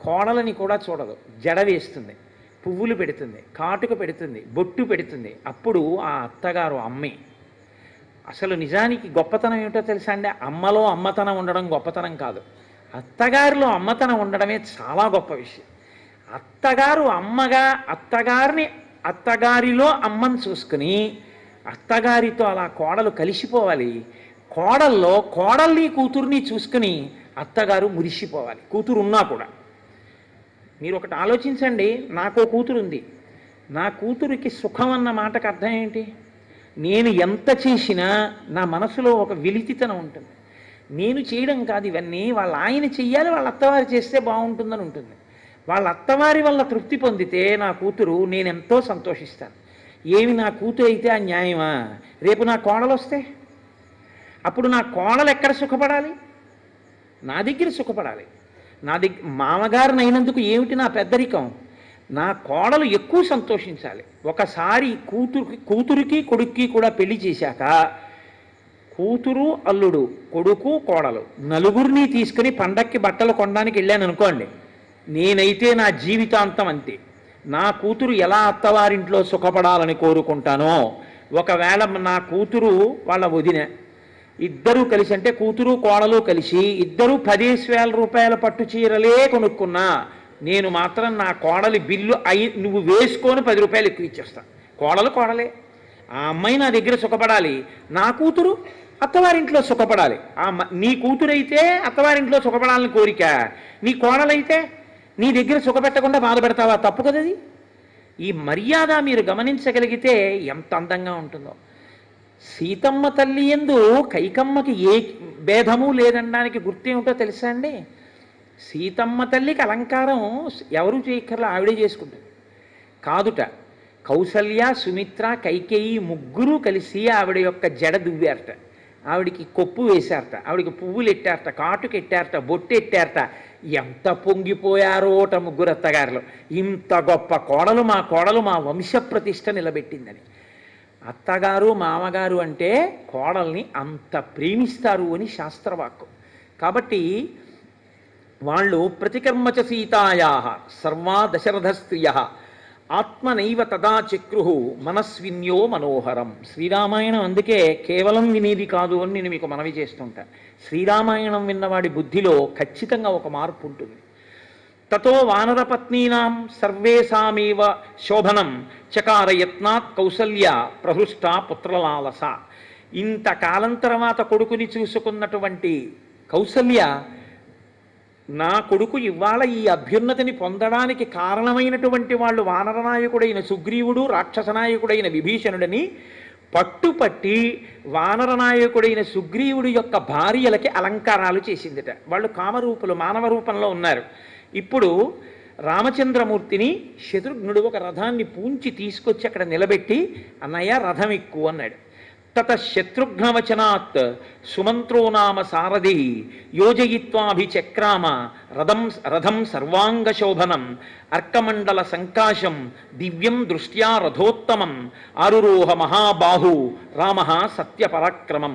కోడలని కూడా చూడదు, జడ వేస్తుంది, పువ్వులు పెడుతుంది, కాటుక పెడుతుంది, బొట్టు పెడుతుంది. అప్పుడు ఆ అత్తగారు అమ్మే. అసలు నిజానికి గొప్పతనం ఏమిటో తెలుసా అండి? అమ్మలో అమ్మతనం ఉండడం గొప్పతనం కాదు, అత్తగారిలో అమ్మతనం ఉండడమే చాలా గొప్ప విషయం. అత్తగారు అమ్మగా అత్తగారిలో అమ్మని చూసుకుని అత్తగారితో అలా కోడలు కలిసిపోవాలి. కోడల్లో కోడల్ని కూతుర్ని చూసుకుని అత్తగారు మురిసిపోవాలి, కూతురు ఉన్నా కూడా. మీరు ఒకటి ఆలోచించండి, నాకో కూతురు ఉంది, నా కూతురికి సుఖం అన్న మాటకు అర్థం ఏంటి? నేను ఎంత చేసినా నా మనసులో ఒక వెలితితనం ఉంటుంది. నేను చేయడం కాదు ఇవన్నీ, వాళ్ళ ఆయన చెయ్యాలి, వాళ్ళ అత్తవారు చేస్తే బాగుంటుందని ఉంటుంది. వాళ్ళ అత్తవారి వల్ల తృప్తి పొందితే నా కూతురు నేనెంతో సంతోషిస్తాను. ఏమి నా కూతురు అయితే ఆ న్యాయమా? రేపు నా కోడలు వస్తే అప్పుడు నా కోడలు ఎక్కడ సుఖపడాలి? నా దగ్గర సుఖపడాలి. మామగారిని అయినందుకు ఏమిటి నా పెద్దరికం? నా కోడలు ఎక్కువ సంతోషించాలి. ఒకసారి కూతురికి కొడుక్కి కూడా పెళ్లి చేశాక కూతురు అల్లుడు, కొడుకు కోడలు నలుగురిని తీసుకుని పండక్కి బట్టలు కొనడానికి వెళ్ళాను అనుకోండి, నేనైతే నా జీవితాంతం అంతే. నా కూతురు ఎలా అత్తవారింట్లో సుఖపడాలని కోరుకుంటానో, ఒకవేళ నా కూతురు వాళ్ళ వదిన ఇద్దరూ కలిసి, అంటే కూతురు కోడలు కలిసి ఇద్దరూ 10,000 రూపాయల పట్టు చీరలే కొనుక్కున్నా, నేను మాత్రం నా కోడలి బిల్లు నువ్వు వేసుకొని 10 రూపాయలు ఎక్కువ ఇచ్చేస్తాను. కోడలే, ఆ అమ్మాయి నా దగ్గర సుఖపడాలి, నా కూతురు అత్తవారింట్లో సుఖపడాలి. నీ కూతురైతే అత్తవారింట్లో సుఖపడాలని కోరిక, నీ కోడలైతే నీ దగ్గర సుఖపెట్టకుండా బాధపెడతావా? తప్పు కదది. ఈ మర్యాద మీరు గమనించగలిగితే ఎంత అందంగా ఉంటుందో. సీతమ్మ తల్లి యందు కైకమ్మకి ఏ భేదము లేదనడానికి గుర్తేమిటో తెలుసా అండి? సీతమ్మ తల్లికి అలంకారం ఎవరు చేయక్కర్లా, ఆవిడే చేసుకుంటుంది. కాదుట, కౌసల్య, సుమిత్ర, కైకేయి ముగ్గురు కలిసి ఆవిడ యొక్క జడ దువ్వారట, ఆవిడికి కొప్పు వేశారట, ఆవిడికి పువ్వులు ఎట్టారట, కాటుకు ఎట్టారట, బొట్టు ఎట్టారట. ఎంత పొంగిపోయారోట ముగ్గురు అత్తగారులు. ఇంత గొప్ప కోడలు మా వంశప్రతిష్ఠ నిలబెట్టిందని. అత్తగారు మామగారు అంటే కోడల్ని అంత ప్రేమిస్తారు అని శాస్త్రవాక్కు. కాబట్టి వాళ్ళు ప్రతికర్మచ సీతాయా సర్వా దశరథ స్త్రియ ఆత్మనైవ తదా చక్రు మనస్విన్యో మనోహరం. శ్రీరామాయణం అందుకే కేవలం వినేది కాదు అని నేను మీకు మనవి చేస్తుంటా. శ్రీరామాయణం విన్నవాడి బుద్ధిలో ఖచ్చితంగా ఒక మార్పు ఉంటుంది. తతో వానరపత్నీనాం సర్వేషామేవ శోభనం చకార యత్నాత్ కౌసల్య ప్రహృష్ట పుత్రలాలస. ఇంతకాలం తర్వాత కొడుకుని చూసుకున్నటువంటి కౌసల్య, నా కొడుకు ఇవాళ ఈ అభ్యున్నతిని పొందడానికి కారణమైనటువంటి వాళ్ళు వానరనాయకుడైన సుగ్రీవుడు, రాక్షసనాయకుడైన విభీషణుడని పట్టుపట్టి వానరనాయకుడైన సుగ్రీవుడి యొక్క భార్యలకి అలంకారాలు చేసిందిట. వాళ్ళు కామరూపులు, మానవ రూపంలో ఉన్నారు. ఇప్పుడు రామచంద్రమూర్తిని శత్రుఘ్నుడు ఒక రథాన్ని పూంచి తీసుకొచ్చి అక్కడ నిలబెట్టి, అన్నయ్య రథం ఎక్కువ అన్నాడు. తత శత్రుఘ్నవచనాత్ సుమంత్రో నామ సారథి యోజయిత్వాభిచక్రామ రథం సర్వాంగశోభనం అర్కమండల సంకాశం దివ్యం దృష్ట్యా రథోత్తమం ఆరురోహ మహాబాహు రామ సత్యపరాక్రమం.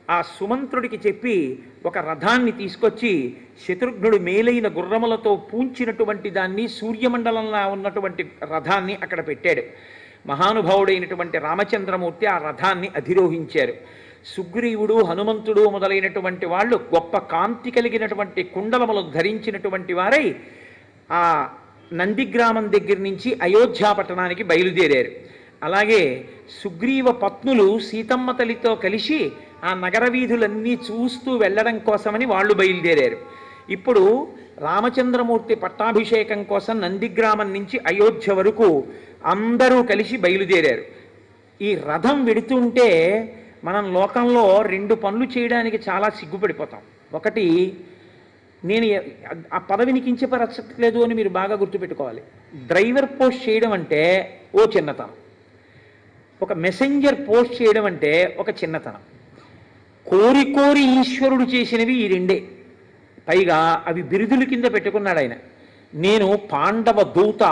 ఆ సుమంత్రుడికి చెప్పి ఒక రథాన్ని తీసుకొచ్చి శత్రుఘ్నుడు మేలైన గుర్రములతో పూంచినటువంటి దాన్ని సూర్యమండలంలో ఉన్నటువంటి రథాన్ని అక్కడ పెట్టాడు. మహానుభావుడైనటువంటి రామచంద్రమూర్తి ఆ రథాన్ని అధిరోహించారు. సుగ్రీవుడు, హనుమంతుడు మొదలైనటువంటి వాళ్ళు గొప్ప కాంతి కలిగినటువంటి కుండలములు ధరించినటువంటి వారై ఆ నందిగ్రామం దగ్గర నుంచి అయోధ్యాపట్టణానికి బయలుదేరారు. అలాగే సుగ్రీవ పత్నులు సీతమ్మ తల్లితో కలిసి ఆ నగర వీధులన్నీ చూస్తూ వెళ్ళడం కోసమని వాళ్ళు బయలుదేరారు. ఇప్పుడు రామచంద్రమూర్తి పట్టాభిషేకం కోసం నందిగ్రామం నుంచి అయోధ్య వరకు అందరూ కలిసి బయలుదేరారు. ఈ రథం వెడుతుంటే మనం లోకంలో రెండు పనులు చేయడానికి చాలా సిగ్గుపడిపోతాం. ఒకటి, నేను ఆ పదవిని కించపరచట్లేదు అని మీరు బాగా గుర్తుపెట్టుకోవాలి. డ్రైవర్ పోస్ట్ చేయడం అంటే ఓ చిన్నతనం, ఒక మెసెంజర్ పోస్ట్ చేయడం అంటే ఒక చిన్నతనం. కోరి కోరి ఈశ్వరుడు చేసినవి ఈ రెండే. పైగా అవి బిరుదుల కింద పెట్టుకున్నాడు ఆయన. నేను పాండవ దూత,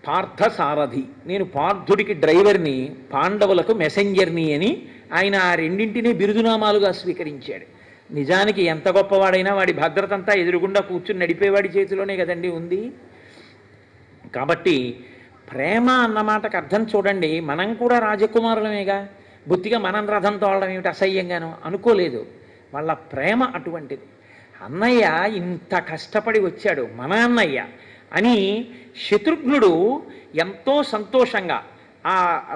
పార్థ సారథి. నేను పార్థుడికి డ్రైవర్ని, పాండవులకు మెసెంజర్ని అని ఆయన ఆ రెండింటినీ బిరుదునామాలుగా స్వీకరించాడు. నిజానికి ఎంత గొప్పవాడైనా వాడి భద్రత అంతా ఎదురుగుండా కూర్చుని నడిపేవాడి చేతిలోనే కదండి ఉంది. కాబట్టి ప్రేమ అన్నమాటకు అర్థం చూడండి. మనం కూడా రాజకుమారులమేగా, బుద్ధిగా మనం రథం తోలడం ఏమిటి అసహ్యంగాను అనుకోలేదు. వాళ్ళ ప్రేమ అటువంటిది. అన్నయ్య ఇంత కష్టపడి వచ్చాడు మన అన్నయ్య అని శత్రుఘ్నుడు ఎంతో సంతోషంగా ఆ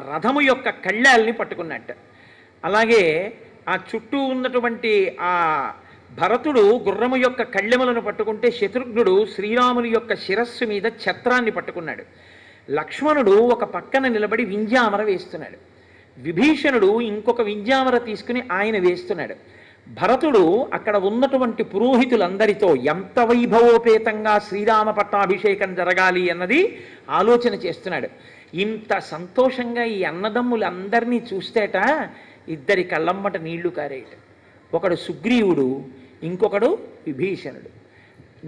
రథము యొక్క కళ్ళాల్ని పట్టుకున్నట్టు. అలాగే ఆ చుట్టూ ఉన్నటువంటి ఆ భరతుడు గుర్రము యొక్క కళ్ళెములను పట్టుకుంటే శత్రుఘ్నుడు శ్రీరాముని యొక్క శిరస్సు మీద ఛత్రాన్ని పట్టుకున్నాడు. లక్ష్మణుడు ఒక పక్కన నిలబడి వింజామర వేస్తున్నాడు. విభీషణుడు ఇంకొక వింజామర తీసుకుని ఆయన వేస్తున్నాడు. భరతుడు అక్కడ ఉన్నటువంటి పురోహితులందరితో ఎంత వైభవోపేతంగా శ్రీరామ పట్టాభిషేకం జరగాలి అన్నది ఆలోచన చేస్తున్నాడు. ఇంత సంతోషంగా ఈ అన్నదమ్ములందరినీ చూస్తేట ఇద్దరి కళ్ళమ్మట నీళ్లు కారేట. ఒకడు సుగ్రీవుడు, ఇంకొకడు విభీషణుడు.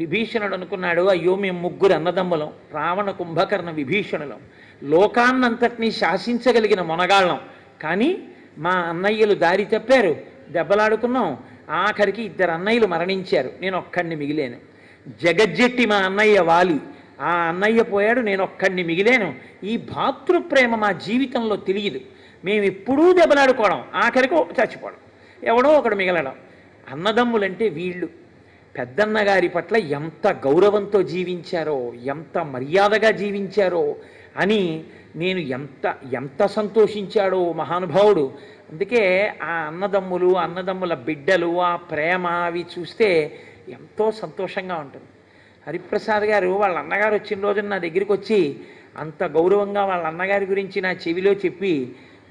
విభీషణుడు అనుకున్నాడు, అయ్యో మేము ముగ్గురు అన్నదమ్ములం, రావణ కుంభకర్ణ విభీషణులం, లోకాన్నంతటినీ శాసించగలిగిన మొనగాళ్ళం. కానీ మా అన్నయ్యలు దారి తప్పారు, దెబ్బలాడుకున్నాం, ఆఖరికి ఇద్దరు అన్నయ్యలు మరణించారు, నేను ఒక్కడిని మిగిలాను. జగజ్జెట్టి మా అన్నయ్య వాలి, ఆ అన్నయ్య పోయాడు, నేను ఒక్కడిని మిగిలాను. ఈ భాతృప్రేమ మా జీవితంలో తెలియదు. మేము ఎప్పుడూ దెబ్బలాడుకోవడం, ఆఖరికి చచ్చిపోవడం, ఎవడో ఒకడు మిగలడం. అన్నదమ్ములంటే వీళ్ళు. పెద్దన్నగారి పట్ల ఎంత గౌరవంతో జీవించారో, ఎంత మర్యాదగా జీవించారో అని నేను ఎంత సంతోషించాడో మహానుభావుడు. అందుకే ఆ అన్నదమ్ములు, అన్నదమ్ముల బిడ్డలు, ఆ ప్రేమ అవి చూస్తే ఎంతో సంతోషంగా ఉంటుంది. హరిప్రసాద్ గారు వాళ్ళ అన్నగారు వచ్చిన రోజున నా దగ్గరికి వచ్చి అంత గౌరవంగా వాళ్ళ అన్నగారి గురించి నా చెవిలో చెప్పి,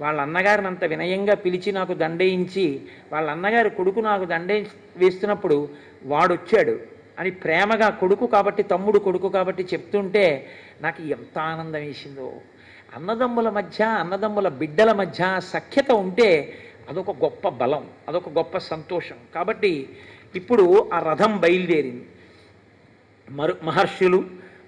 వాళ్ళ అన్నగారిని అంత వినయంగా పిలిచి నాకు దండేయించి, వాళ్ళ అన్నగారి కొడుకు నాకు దండే వేస్తున్నప్పుడు వాడొచ్చాడు అని ప్రేమగా, కొడుకు కాబట్టి, తమ్ముడు కొడుకు కాబట్టి చెప్తుంటే నాకు ఎంత ఆనందం వేసిందో. అన్నదమ్ముల మధ్య, అన్నదమ్ముల బిడ్డల మధ్య సఖ్యత ఉంటే అదొక గొప్ప బలం, అదొక గొప్ప సంతోషం. కాబట్టి ఇప్పుడు ఆ రథం బయలుదేరింది. మహర్షులు,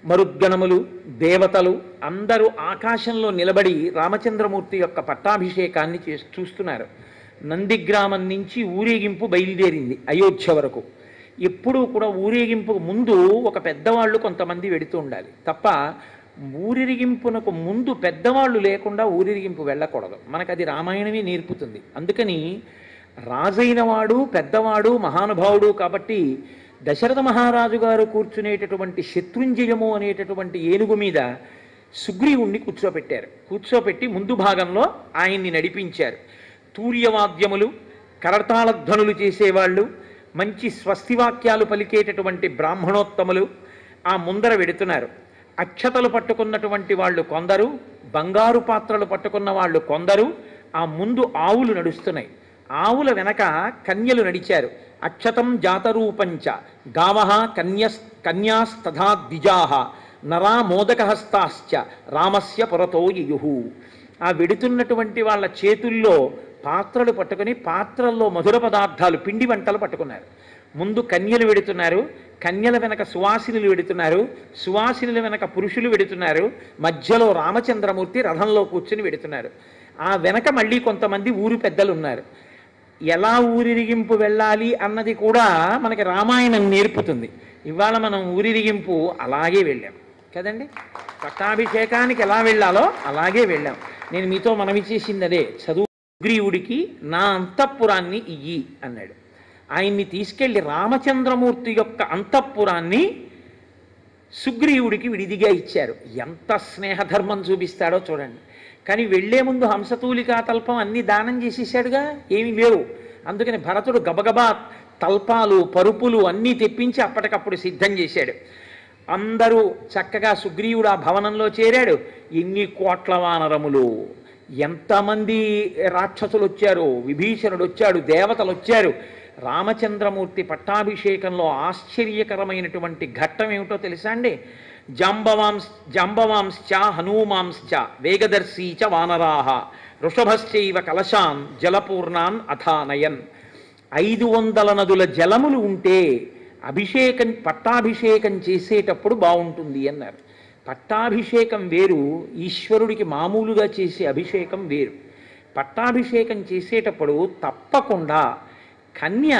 మరుద్గణములు, దేవతలు అందరూ ఆకాశంలో నిలబడి రామచంద్రమూర్తి యొక్క పట్టాభిషేకాన్ని చూస్తున్నారు. నందిగ్రామం నుంచి ఊరేగింపు బయలుదేరింది అయోధ్య వరకు. ఎప్పుడూ కూడా ఊరేగింపుకు ముందు ఒక పెద్దవాళ్ళు కొంతమంది వెడుతూ ఉండాలి తప్ప ఊరేగింపునకు ముందు పెద్దవాళ్ళు లేకుండా ఊరేగింపు వెళ్ళకూడదు. మనకు అది రామాయణమే నేర్పుతుంది. అందుకని రాజైన వాడు, పెద్దవాడు, మహానుభావుడు కాబట్టి దశరథ మహారాజు గారు కూర్చునేటటువంటి శత్రుంజయము అనేటటువంటి ఏనుగు మీద సుగ్రీవుణ్ణి కూర్చోపెట్టి ముందు భాగంలో ఆయన్ని నడిపించారు. తూర్యవాద్యములు, కరతాళధ్వనులు చేసేవాళ్ళు, మంచి స్వస్తివాక్యాలు పలికేటటువంటి బ్రాహ్మణోత్తములు ఆ ముందర వెడుతున్నారు. అక్షతలు పట్టుకున్నటువంటి వాళ్ళు కొందరు, బంగారు పాత్రలు పట్టుకున్న వాళ్ళు కొందరు. ఆ ముందు ఆవులు నడుస్తున్నాయి, ఆవుల వెనక కన్యలు నడిచారు. అక్షతం జాతరూపంచ గావః కన్యాస్తథా ద్విజాః నరా మోదకహస్తాశ్చ రామస్య పురతో యయుః. ఆ వెడుతున్నటువంటి వాళ్ళ చేతుల్లో పాత్రలు పట్టుకొని పాత్రల్లో మధుర పదార్థాలు పిండి వంటలు పట్టుకున్నారు. ముందు కన్యలు వెడుతున్నారు, కన్యల వెనక సువాసినులు వెడుతున్నారు, సువాసినుల వెనక పురుషులు వెడుతున్నారు, మధ్యలో రామచంద్రమూర్తి రథంలో కూర్చుని వెడుతున్నారు. ఆ వెనక మళ్ళీ కొంతమంది ఊరు పెద్దలు ఉన్నారు. ఎలా ఊరిరిగింపు వెళ్ళాలి అన్నది కూడా మనకి రామాయణం నేర్పుతుంది. ఇవాళ మనం ఊరిరిగింపు అలాగే వెళ్ళాం కదండి. పట్టాభిషేకానికి ఎలా వెళ్ళాలో అలాగే వెళ్ళాం. నేను మీతో మనవి చేసింది అదే, సుగ్రీవుడికి నా అంతఃపురాన్ని ఇయ్యి అన్నాడు. ఆయన్ని తీసుకెళ్లి రామచంద్రమూర్తి యొక్క అంతఃపురాన్ని సుగ్రీవుడికి విడిదిగా ఇచ్చారు. ఎంత స్నేహధర్మం చూపిస్తాడో చూడండి. కానీ వెళ్లే ముందు హంసతూలికా తల్పం అన్ని దానం చేసేసాడుగా, ఏమీ లేవు. అందుకని భరతుడు గబగబా తల్పాలు పరుపులు అన్నీ తెప్పించి అప్పటికప్పుడు సిద్ధం చేశాడు. అందరూ చక్కగా సుగ్రీవుడు ఆ భవనంలో చేరాడు. ఎన్ని కోట్ల వానరములు, ఎంతమంది రాక్షసులు వచ్చారు, విభీషణుడు వచ్చాడు, దేవతలు వచ్చారు. రామచంద్రమూర్తి పట్టాభిషేకంలో ఆశ్చర్యకరమైనటువంటి ఘట్టం ఏమిటో తెలుసా అండి? జాంబవాంశ్చ హనూమాంశ్చ వేగదర్శీచ వానరాహ వృషభశ్చైవ కలశాన్ జలపూర్ణాన్ అథానయన్. 500 నదుల జలములు ఉంటే పట్టాభిషేకం చేసేటప్పుడు బాగుంటుంది అన్నారు. పట్టాభిషేకం వేరు, ఈశ్వరుడికి మామూలుగా చేసే అభిషేకం వేరు. పట్టాభిషేకం చేసేటప్పుడు తప్పకుండా కన్య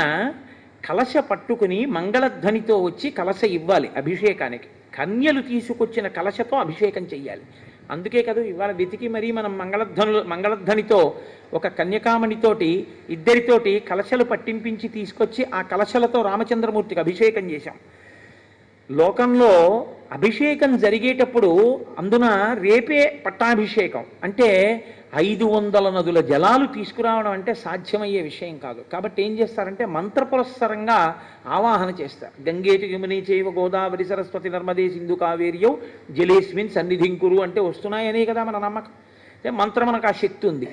కలశ పట్టుకుని మంగళధ్వనితో వచ్చి కలశ ఇవ్వాలి అభిషేకానికి. కన్యలు తీసుకొచ్చిన కలశతో అభిషేకం చెయ్యాలి. అందుకే కదా ఇవాళ వెతికి మరీ మనం మంగళధ్వనితో ఒక కన్యకామణితోటి ఇద్దరితోటి కలశలు పట్టింపించి తీసుకొచ్చి ఆ కలశలతో రామచంద్రమూర్తికి అభిషేకం చేశాం. లోకంలో అభిషేకం జరిగేటప్పుడు అందున రేపే పట్టాభిషేకం అంటే 500 నదుల జలాలు తీసుకురావడం అంటే సాధ్యమయ్యే విషయం కాదు. కాబట్టి ఏం చేస్తారంటే మంత్రపురస్సరంగా ఆవాహన చేస్తారు. గంగేటి యముని చైవ గోదావరి సరస్వతి నర్మదే సింధు కావేర్యౌ జలేస్మిన్ సన్నిధింకురు అంటే వస్తున్నాయనే కదా మన నమ్మకం. అంటే మంత్రం మనకు ఆ శక్తి ఉంది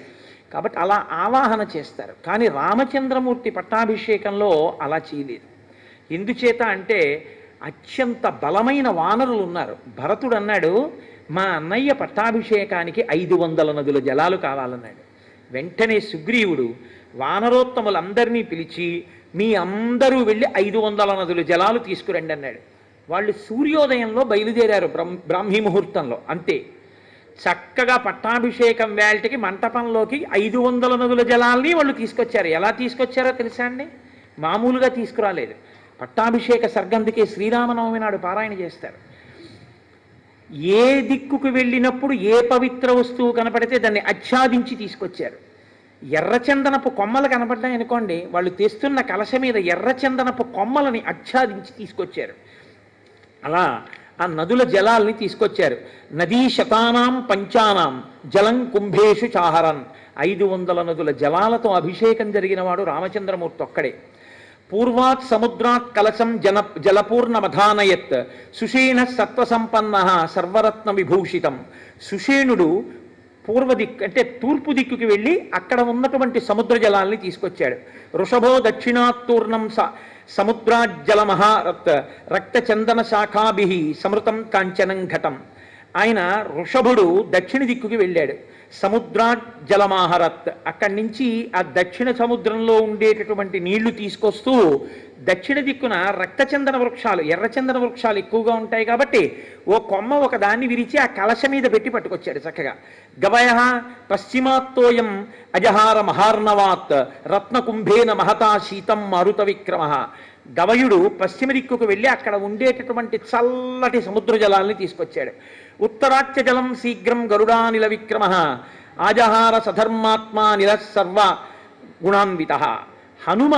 కాబట్టి అలా ఆవాహన చేస్తారు. కానీ రామచంద్రమూర్తి పట్టాభిషేకంలో అలా చేయలేదు. ఎందుచేత అంటే అత్యంత బలమైన వానరులు ఉన్నారు. భరతుడు అన్నాడు, మా అన్నయ్య పట్టాభిషేకానికి 500 నదుల జలాలు కావాలన్నాడు. వెంటనే సుగ్రీవుడు వానరోత్తములందరినీ పిలిచి మీ అందరూ వెళ్ళి 500 నదుల జలాలు తీసుకురండి అన్నాడు. వాళ్ళు సూర్యోదయంలో బయలుదేరారు బ్రాహ్మీ ముహూర్తంలో. అంతే చక్కగా పట్టాభిషేకం వేళటికి మంటపంలోకి 500 నదుల జలాల్ని వాళ్ళు తీసుకొచ్చారు. ఎలా తీసుకొచ్చారో తెలుసా అండి? మామూలుగా తీసుకురాలేదు. పట్టాభిషేక సర్గందుకే శ్రీరామనవమి నాడు పారాయణ చేస్తారు. ఏ దిక్కుకు వెళ్ళినప్పుడు ఏ పవిత్ర వస్తువు కనపడితే దాన్ని ఆచ్ఛాదించి తీసుకొచ్చారు. ఎర్రచందనపు కొమ్మలు కనపడ్డాయనుకోండి, వాళ్ళు తెస్తున్న కలశ మీద ఎర్రచందనపు కొమ్మలని ఆచ్ఛాదించి తీసుకొచ్చారు. అలా ఆ నదుల జలాల్ని తీసుకొచ్చారు. నదీ శతానాం పంచానాం జలం కుంభేషు చాహరన్. 500 నదుల జలాలతో అభిషేకం జరిగిన వాడు రామచంద్రమూర్తి ఒక్కడే. పూర్వాత్ సముద్రాత్ కలశం జలపూర్ణమధానయత్ సుషేణ సత్వసంపన్న సర్వరత్న విభూషితం. సుషేణుడు పూర్వదిక్కు అంటే తూర్పు దిక్కుకి వెళ్ళి అక్కడ ఉన్నటువంటి సముద్ర జలాల్ని తీసుకొచ్చాడు. వృషభో దక్షిణాత్తూర్ణం సముద్రాజ్జలమహారత్ రక్తచందన శాఖాభి సమృతం కాంచనం ఘటం. ఆయన వృషభుడు దక్షిణ దిక్కుకి వెళ్ళాడు. సముద్రాజ్జలమాహరత్ అక్కడి నుంచి ఆ దక్షిణ సముద్రంలో ఉండేటటువంటి నీళ్లు తీసుకొస్తూ దక్షిణ దిక్కున రక్తచందన వృక్షాలు ఎర్రచందన వృక్షాలు ఎక్కువగా ఉంటాయి కాబట్టి ఓ కొమ్మ ఒక దాన్ని విరిచి ఆ కలశ మీద పెట్టి పట్టుకొచ్చాడు చక్కగా. గవయ పశ్చిమాత్తోయం అజహార మహార్ణవాత్ రత్నకుంభేన మహతా శీతం మారుత విక్రమ. గవయుడు పశ్చిమ దిక్కుకు వెళ్ళి అక్కడ ఉండేటటువంటి చల్లటి సముద్ర జలాల్ని తీసుకొచ్చాడు. ఉత్తరాచ్య జలం శీఘ్రం గరుడానిల విక్రమ ఆజహార సధర్మాత్మా నిల సర్వ గుణాన్విత. హనుమ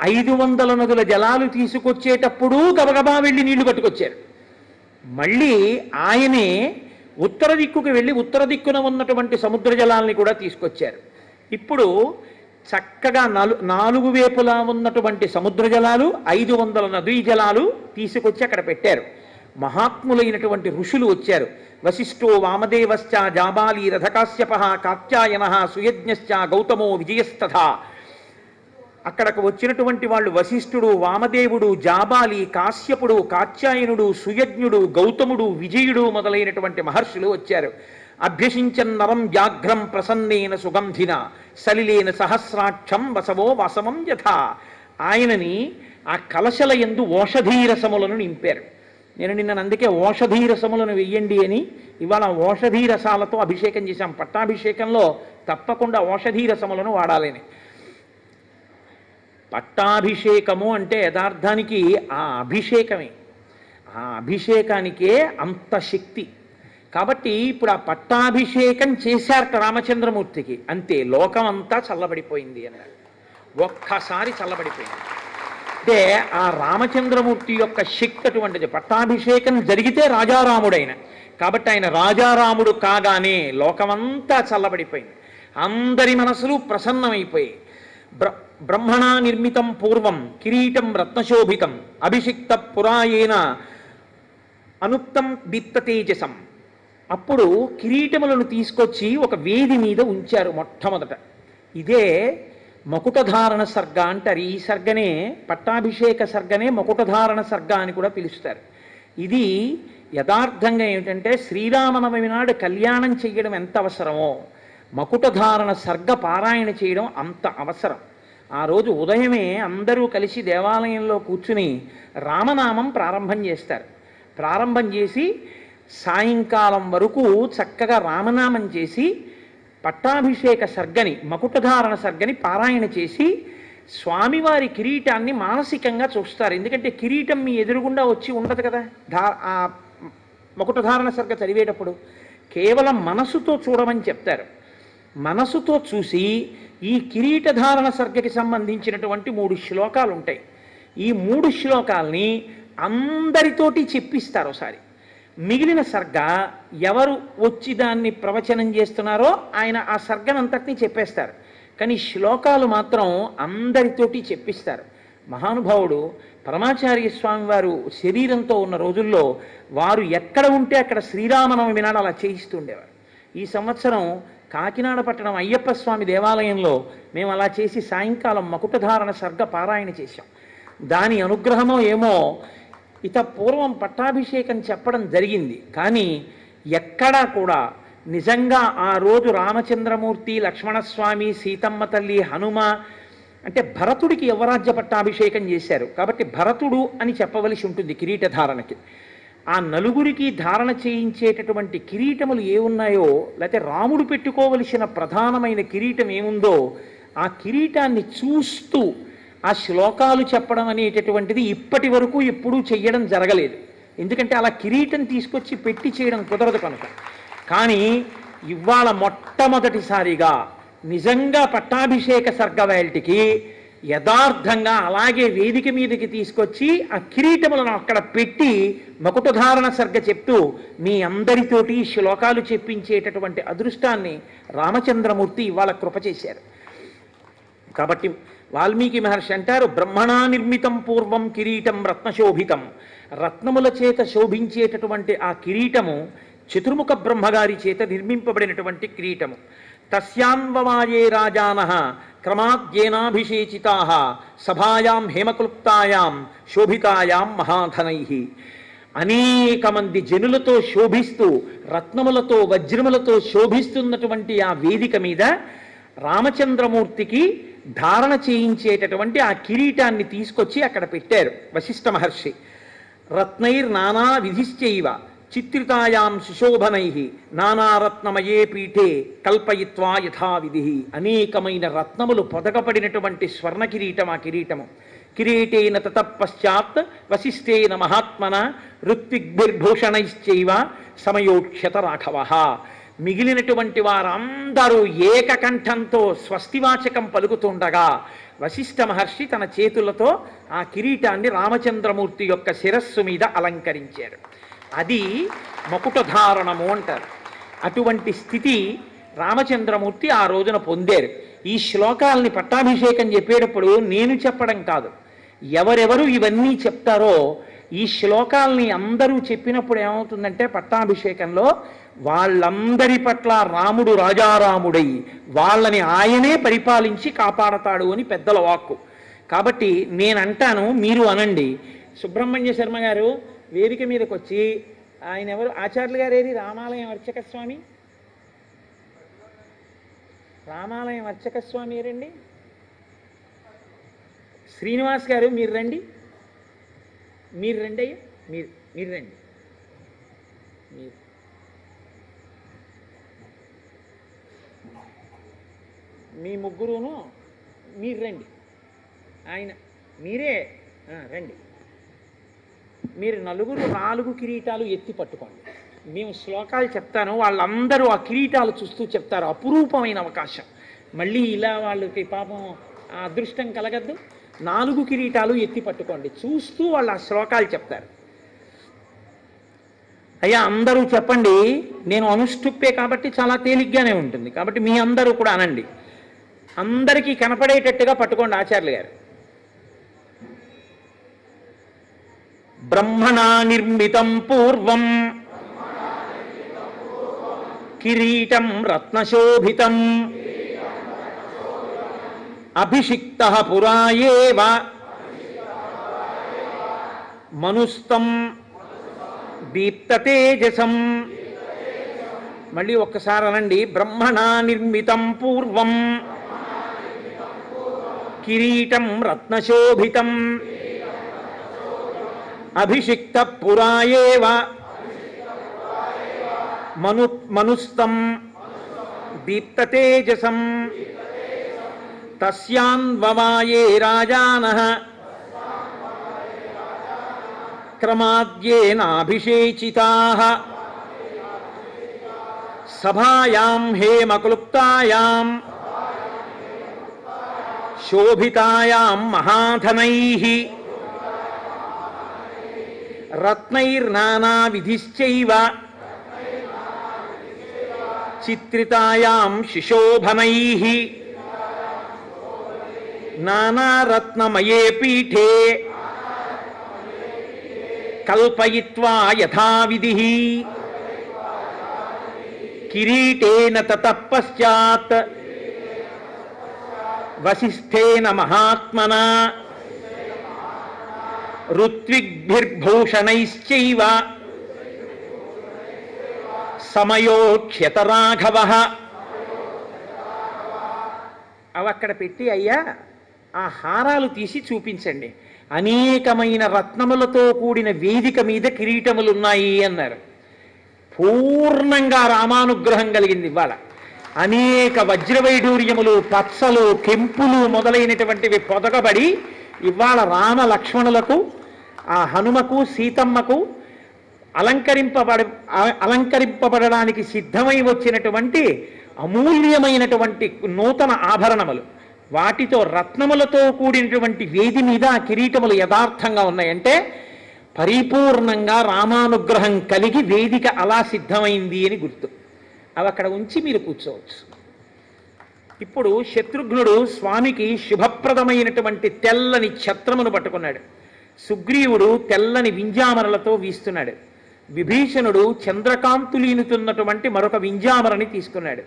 500 నదుల జలాలు తీసుకొచ్చేటప్పుడు గబగబా వెళ్ళి నీళ్లు పట్టుకొచ్చారు. మళ్ళీ ఆయనే ఉత్తర దిక్కుకు వెళ్ళి ఉత్తర దిక్కున ఉన్నటువంటి సముద్ర జలాల్ని కూడా తీసుకొచ్చారు. ఇప్పుడు చక్కగా 4 వైపులా ఉన్నటువంటి సముద్ర జలాలు 500 నదీ జలాలు తీసుకొచ్చి అక్కడ పెట్టారు. మహాత్ములైనటువంటి ఋషులు వచ్చారు. వశిష్ఠో వామదేవశ్చ జాబాలి రథకాశ్యప కాత్యాయన సుయజ్ఞశ్చ గౌతమో విజయస్తథా. అక్కడకు వచ్చినటువంటి వాళ్ళు వశిష్ఠుడు, వామదేవుడు, జాబాలి, కాశ్యపుడు, కాత్యాయనుడు, సుయజ్ఞుడు, గౌతముడు, విజయుడు మొదలైనటువంటి మహర్షులు వచ్చారు. అభ్యసించన్ నరం వ్యాఘ్రం ప్రసన్నేన సుగంధిన సలిలేన సహస్రాక్షం వసవో వసవం యథా. ఆయనని ఆ కలశల యందు ఓషధీరసములను నింపారు. నేను నిన్న అందుకే ఓషధీరసములను వెయ్యండి అని ఇవాళ ఓషధీరసాలతో అభిషేకం చేశాం. పట్టాభిషేకంలో తప్పకుండా ఓషధీరసములను వాడాలని. పట్టాభిషేకము అంటే యథార్థానికి ఆ అభిషేకమే, ఆ అభిషేకానికే అంత శక్తి. కాబట్టి ఇప్పుడు ఆ పట్టాభిషేకం చేశారట రామచంద్రమూర్తికి, అంతే లోకం అంతా చల్లబడిపోయింది అన్నారు. ఒక్కసారి చల్లబడిపోయింది. అంటే ఆ రామచంద్రమూర్తి యొక్క శక్తి అటువంటిది. పట్టాభిషేకం జరిగితే రాజారాముడైన, కాబట్టి ఆయన రాజారాముడు కాగానే లోకమంతా చల్లబడిపోయింది. అందరి మనసులు ప్రసన్నమైపోయాయి. బ్రహ్మణా నిర్మితం పూర్వం కిరీటం రత్నశోభితం అభిషిక్త పురాయేన అనుక్తం దీప్త తేజసం. అప్పుడు కిరీటములను తీసుకొచ్చి ఒక వేది మీద ఉంచారు మొట్టమొదట. ఇదే మకుటధారణ సర్గ అంటారు. ఈ సర్గనే పట్టాభిషేక సర్గనే మకుటధారణ సర్గ అని కూడా పిలుస్తారు. ఇది యథార్థంగా ఏమిటంటే శ్రీరామనవమి నాడు కళ్యాణం చెయ్యడం ఎంత అవసరమో మకుటధారణ సర్గ పారాయణ చేయడం అంత అవసరం. ఆ రోజు ఉదయమే అందరూ కలిసి దేవాలయంలో కూర్చుని రామనామం ప్రారంభం చేస్తారు. ప్రారంభం చేసి సాయంకాలం వరకు చక్కగా రామనామం చేసి పట్టాభిషేక సర్గని మకుటధారణ సర్గని పారాయణ చేసి స్వామివారి కిరీటాన్ని మానసికంగా చూస్తారు. ఎందుకంటే కిరీటం మీ ఎదురుగుండా వచ్చి ఉండదు కదా. ఆ మకుటధారణ సర్గ చదివేటప్పుడు కేవలం మనసుతో చూడమని చెప్తారు. మనసుతో చూసి ఈ కిరీటధారణ సర్గకి సంబంధించినటువంటి 3 శ్లోకాలు ఉంటాయి. ఈ 3 శ్లోకాల్ని అందరితోటి చెప్పిస్తారు ఒకసారి. మిగిలిన సర్గ ఎవరు వచ్చి దాన్ని ప్రవచనం చేస్తున్నారో ఆయన ఆ సర్గనంతటినీ చెప్పేస్తారు. కానీ శ్లోకాలు మాత్రం అందరితోటి చెప్పిస్తారు. మహానుభావుడు పరమాచార్య స్వామి వారు శరీరంతో ఉన్న రోజుల్లో వారు ఎక్కడ ఉంటే అక్కడ శ్రీరామనవమి నాడు అలా చేయిస్తుండేవారు. ఈ సంవత్సరం కాకినాడ పట్టణం అయ్యప్ప స్వామి దేవాలయంలో మేము అలా చేసి సాయంకాలం మకుటధారణ సర్గ పారాయణ చేశాం. దాని అనుగ్రహమో ఏమో ఇత పూర్వం పట్టాభిషేకం చెప్పడం జరిగింది. కానీ ఎక్కడా కూడా నిజంగా ఆ రోజు రామచంద్రమూర్తి, లక్ష్మణస్వామి, సీతమ్మ తల్లి, హనుమ అంటే భరతుడికి యువరాజ్య పట్టాభిషేకం చేశారు కాబట్టి భరతుడు అని చెప్పవలసి ఉంటుంది కిరీటధారణకి. ఆ నలుగురికి ధారణ చేయించేటటువంటి కిరీటములు ఏ ఉన్నాయో, లేకపోతే రాముడు పెట్టుకోవలసిన ప్రధానమైన కిరీటం ఏముందో ఆ కిరీటాన్ని చూస్తూ ఆ శ్లోకాలు చెప్పడం అనేటటువంటిది ఇప్పటి వరకు ఎప్పుడూ చెయ్యడం జరగలేదు. ఎందుకంటే అలా కిరీటం తీసుకొచ్చి పెట్టి చేయడం కుదరదు కనుక. కానీ ఇవాళ మొట్టమొదటిసారిగా నిజంగా పట్టాభిషేక సర్గవేల్టికి యథార్థంగా అలాగే వేదిక మీదకి తీసుకొచ్చి ఆ కిరీటములను అక్కడ పెట్టి మకుటధారణ సర్గ చెప్తూ మీ అందరితోటి శ్లోకాలు చెప్పించేటటువంటి అదృష్టాన్ని రామచంద్రమూర్తి ఇవాళ కృప చేశారు. కాబట్టి వాల్మీకి మహర్షి అంటారు, బ్రహ్మణా నిర్మితం పూర్వం కిరీటం రత్నశోభితం. రత్నముల చేత శోభించేటటువంటి ఆ కిరీటము చతుర్ముఖ బ్రహ్మగారి చేత నిర్మింపబడినటువంటి కిరీటము. తస్యాన్వవాయే రాజానః క్రమాద్యేనాభిషేచితాః సభాయాం హేమక్లుప్తాయాం శోభితాయాం మహాధనైః. అనేక మంది జనులతో శోభిస్తూ రత్నములతో వజ్రములతో శోభిస్తున్నటువంటి ఆ వేదిక మీద రామచంద్రమూర్తికి ధారణ చేయించేటటువంటి ఆ కిరీటాన్ని తీసుకొచ్చి అక్కడ పెట్టారు వశిష్ఠ మహర్షి. రత్నైర్ నానా విధిశ్చైవ చిత్రితాయాం సుశోభనై నానారత్నమయే పీఠే కల్పయిత్వా యథావిధి. అనేకమైన రత్నములు పొదగపడినటువంటి స్వర్ణ కిరీటం ఆ కిరీటము. కిరీటేన తతపశ్చాత్ వశిష్ఠేన మహాత్మన ఋత్విగ్భిర్భూషణైశ్చైవ సమయోక్షత రాఘవ. మిగిలినటువంటి వారందరూ ఏకకంఠంతో స్వస్తివాచకం పలుకుతుండగా వశిష్ఠ మహర్షి తన చేతులతో ఆ కిరీటాన్ని రామచంద్రమూర్తి యొక్క శిరస్సు మీద అలంకరించారు. అది మకుటధారణము అంటారు. అటువంటి స్థితి రామచంద్రమూర్తి ఆ రోజున పొందారు. ఈ శ్లోకాలని పట్టాభిషేకం చెప్పేటప్పుడు నేను చెప్పడం కాదు, ఎవరెవరు ఇవన్నీ చెప్తారో ఈ శ్లోకాలని అందరూ చెప్పినప్పుడు ఏమవుతుందంటే పట్టాభిషేకంలో వాళ్ళందరి పట్ల రాముడు రాజారాముడై వాళ్ళని ఆయనే పరిపాలించి కాపాడతాడు అని పెద్దల వాక్కు. కాబట్టి నేనంటాను, మీరు అనండి. సుబ్రహ్మణ్య శర్మ గారు వేదిక మీదకి వచ్చి, ఆయన ఎవరు ఆచార్యులు గారు, ఏది రామాలయం అర్చక స్వామి రామాలయం అర్చక స్వామి రండి. శ్రీనివాస్ గారు మీరు రండి. మీరు రండి అయ్యా. మీరు రండి. మీరు మీ ముగ్గురును మీరు రండి. ఆయన మీరే రండి. మీరు నలుగురు 4 కిరీటాలు ఎత్తి పట్టుకోండి. మేము శ్లోకాలు చెప్తాను, వాళ్ళందరూ ఆ కిరీటాలు చూస్తూ చెప్తారు. అపురూపమైన అవకాశం. మళ్ళీ ఇలా వాళ్ళకి పాపం ఆ అదృష్టం కలగద్దు. 4 కిరీటాలు ఎత్తి పట్టుకోండి, చూస్తూ వాళ్ళు ఆ శ్లోకాలు చెప్తారు. అయ్యా అందరూ చెప్పండి. నేను అనుష్ఠుప్పే కాబట్టి చాలా తేలిగ్గానే ఉంటుంది, కాబట్టి మీ అందరూ కూడా అనండి. అందరికీ కనపడేటట్టుగా పట్టుకోండి ఆచార్యులు గారు. బ్రహ్మణా నిర్మితం పూర్వం కిరీటం రత్నశోభితం అభిషిక్తః పురాయేవ మనుస్తం దీప్తతేజసం. మళ్ళీ ఒక్కసారి అనండి. బ్రహ్మణా నిర్మితం పూర్వం కిరీటం రత్నశోభితం అభిషిక్త పురాయేవ మనుస్తం దీప్తతేజసం తస్యాన్వవాయే రాజానః క్రమాద్యేనాభిషేచితాః సభాయాం హేమక్లుప్తాయాం శోభితాయాం మహాధనైః రత్నైర్నానావిధిశ్చైవ చిత్రితాయాం శిశోభనైః నానారత్నమయే పీఠే కల్పయిత్వా యథావిధిః కిరీటేన తతః పశ్చాత్ వసిష్ఠేన మహాత్మనా ఋత్విగ్భిర్భూషణైశ్చైవ సమయోక్ష్యత రాఘవః. అవి అక్కడ పెట్టి అయ్యా ఆ హారాలు తీసి చూపించండి. అనేకమైన రత్నములతో కూడిన వేదిక మీద కిరీటములున్నాయి అన్నారు. పూర్ణంగా రామానుగ్రహం కలిగింది ఇవాళ. అనేక వజ్రవైఢూర్యములు, పచ్చలు, కెంపులు మొదలైనటువంటివి పొదగబడి ఇవాళ రామ లక్ష్మణులకు, ఆ హనుమకు, సీతమ్మకు అలంకరింపబడడానికి సిద్ధమై వచ్చినటువంటి అమూల్యమైనటువంటి నూతన ఆభరణములు, వాటితో రత్నములతో కూడినటువంటి వేది మీద ఆ కిరీటములు యథార్థంగా ఉన్నాయంటే పరిపూర్ణంగా రామానుగ్రహం కలిగి వేదిక అలా సిద్ధమైంది అని గుర్తు. అవి అక్కడ ఉంచి మీరు కూర్చోవచ్చు. ఇప్పుడు శత్రుఘ్నుడు స్వామికి శుభప్రదమైనటువంటి తెల్లని ఛత్రమును పట్టుకున్నాడు. సుగ్రీవుడు తెల్లని వింజామరలతో వీస్తున్నాడు. విభీషణుడు చంద్రకాంతులీనుతున్నటువంటి మరొక వింజామరని తీసుకున్నాడు.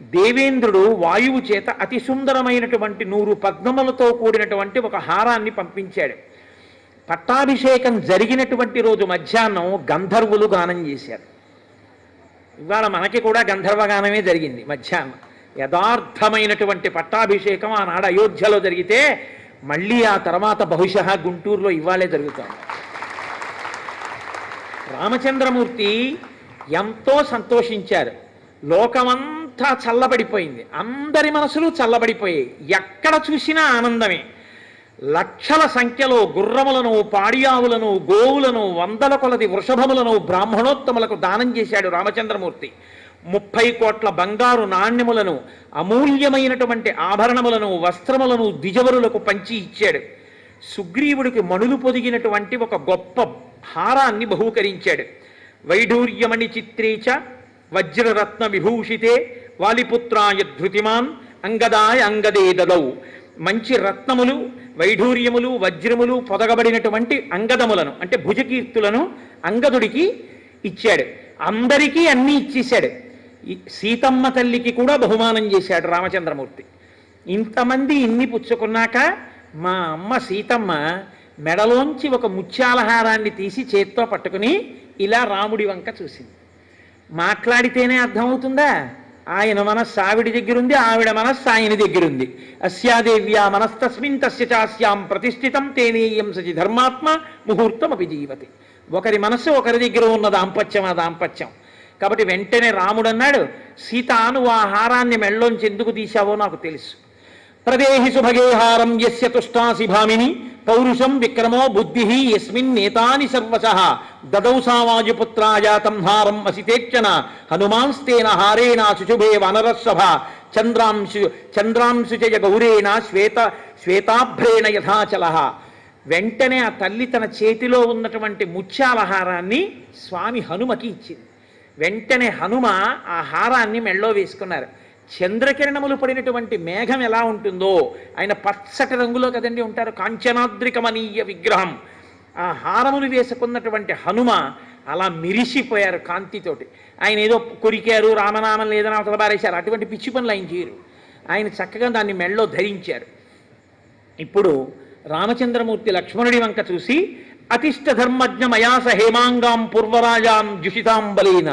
దేవేంద్రుడు వాయువు చేత అతి సుందరమైనటువంటి 100 పద్మములతో కూడినటువంటి ఒక హారాన్ని పంపించాడు. పట్టాభిషేకం జరిగినటువంటి రోజు మధ్యాహ్నం గంధర్వులు గానం చేశారు. ఇవాళ మనకి కూడా గంధర్వగానమే జరిగింది మధ్యాహ్నం. యథార్థమైనటువంటి పట్టాభిషేకం ఆనాడు అయోధ్యలో జరిగితే మళ్ళీ ఆ తర్వాత బహుశः గుంటూరులో ఇవాళే జరుగుతుంది. రామచంద్రమూర్తి ఎంతో సంతోషించారు. లోకమంతా చల్లబడిపోయింది, అందరి మనసులు చల్లబడిపోయాయి. ఎక్కడ చూసినా ఆనందమే. లక్షల సంఖ్యలో గుర్రములను, పాడియావులను, గోవులను, 100 కొలది వృషభములను బ్రాహ్మణోత్తములకు దానం చేశాడు రామచంద్రమూర్తి. 30 కోట్ల బంగారు నాణ్యములను, అమూల్యమైనటువంటి ఆభరణములను, వస్త్రములను ద్విజవరులకు పంచి ఇచ్చాడు. సుగ్రీవుడికి మణులు పొదిగినటువంటి ఒక గొప్ప హారాన్ని బహూకరించాడు. వైఢూర్యమణి చిత్రేచ వజ్రరత్న విభూషితే వాలిపుత్రాయ ధృతిమాన్ అంగదాయ అంగదే దదౌ. మంచి రత్నములు, వైఢూర్యములు, వజ్రములు పొదగబడినటువంటి అంగదములను అంటే భుజకీర్తులను అంగదుడికి ఇచ్చాడు. అందరికీ అన్నీ ఇచ్చేశాడు. సీతమ్మ తల్లికి కూడా బహుమానం చేశాడు రామచంద్రమూర్తి. ఇంతమంది ఇన్ని పుచ్చుకున్నాక మా అమ్మ సీతమ్మ మెడలోంచి ఒక ముత్యాలహారాన్ని తీసి చేత్తో పట్టుకుని ఇలా రాముడి వంక చూసింది. మాట్లాడితేనే అర్థమవుతుందా? ఆయన మనస్సు ఆవిడి దగ్గరుంది, ఆవిడ మనస్సు ఆయన దగ్గరుంది. అస్యాదేవ్యా మనస్తస్మిన్ తస్య చాస్యాం ప్రతిష్ఠితం తేనేయం సచి ధర్మాత్మ ముహూర్తం అపి జీవతి. ఒకరి మనస్సు ఒకరి దగ్గర ఉన్న దాంపత్యం ఆ దాంపత్యం. కాబట్టి వెంటనే రాముడు అన్నాడు, సీత నువ్వు ఆ హారాన్ని మెళ్ళలోంచి ఎందుకు తీశావో నాకు తెలుసు. ప్రదేహి సుభగే హారం యస్య తుష్టాసి భామిని పౌరుషం విక్రమో బుద్ధి యస్మిన్ నేతాని సర్వశః దదౌ సావాజుపుత్రాయాతం హారం అసితేక్షణ హనుమాంస్తేన హారేణ శుశుభే వనరస్సభ చంద్రాంశు జయ గౌరేణ శ్వేతాభ్రేణ యథాచలః. వెంటనే ఆ తల్లి తన చేతిలో ఉన్నటువంటి ముత్యాల హారాన్ని స్వామి హనుమకి ఇచ్చింది. వెంటనే హనుమ ఆ హారాన్ని మెళ్ళో వేసుకున్నారు. చంద్రకిరణములు పడినటువంటి మేఘం ఎలా ఉంటుందో, ఆయన పచ్చటి రంగులో కదండి ఉంటారు, కాంచనాద్రికమనీయ విగ్రహం. ఆ హారములు వేసుకున్నటువంటి హనుమ అలా మిరిసిపోయారు కాంతితోటి. ఆయన ఏదో కొరికారు, రామనామం లేదని అవతల బారేశారు, అటువంటి పిచ్చి పనులు ఆయన చేయరు. ఆయన చక్కగా దాన్ని మెళ్ళో ధరించారు. ఇప్పుడు రామచంద్రమూర్తి లక్ష్మణుడి వంక చూసి, అతిష్ట ధర్మజ్ఞ మయాస హేమాంగాం పూర్వరాజాం జుషితాం బలేన,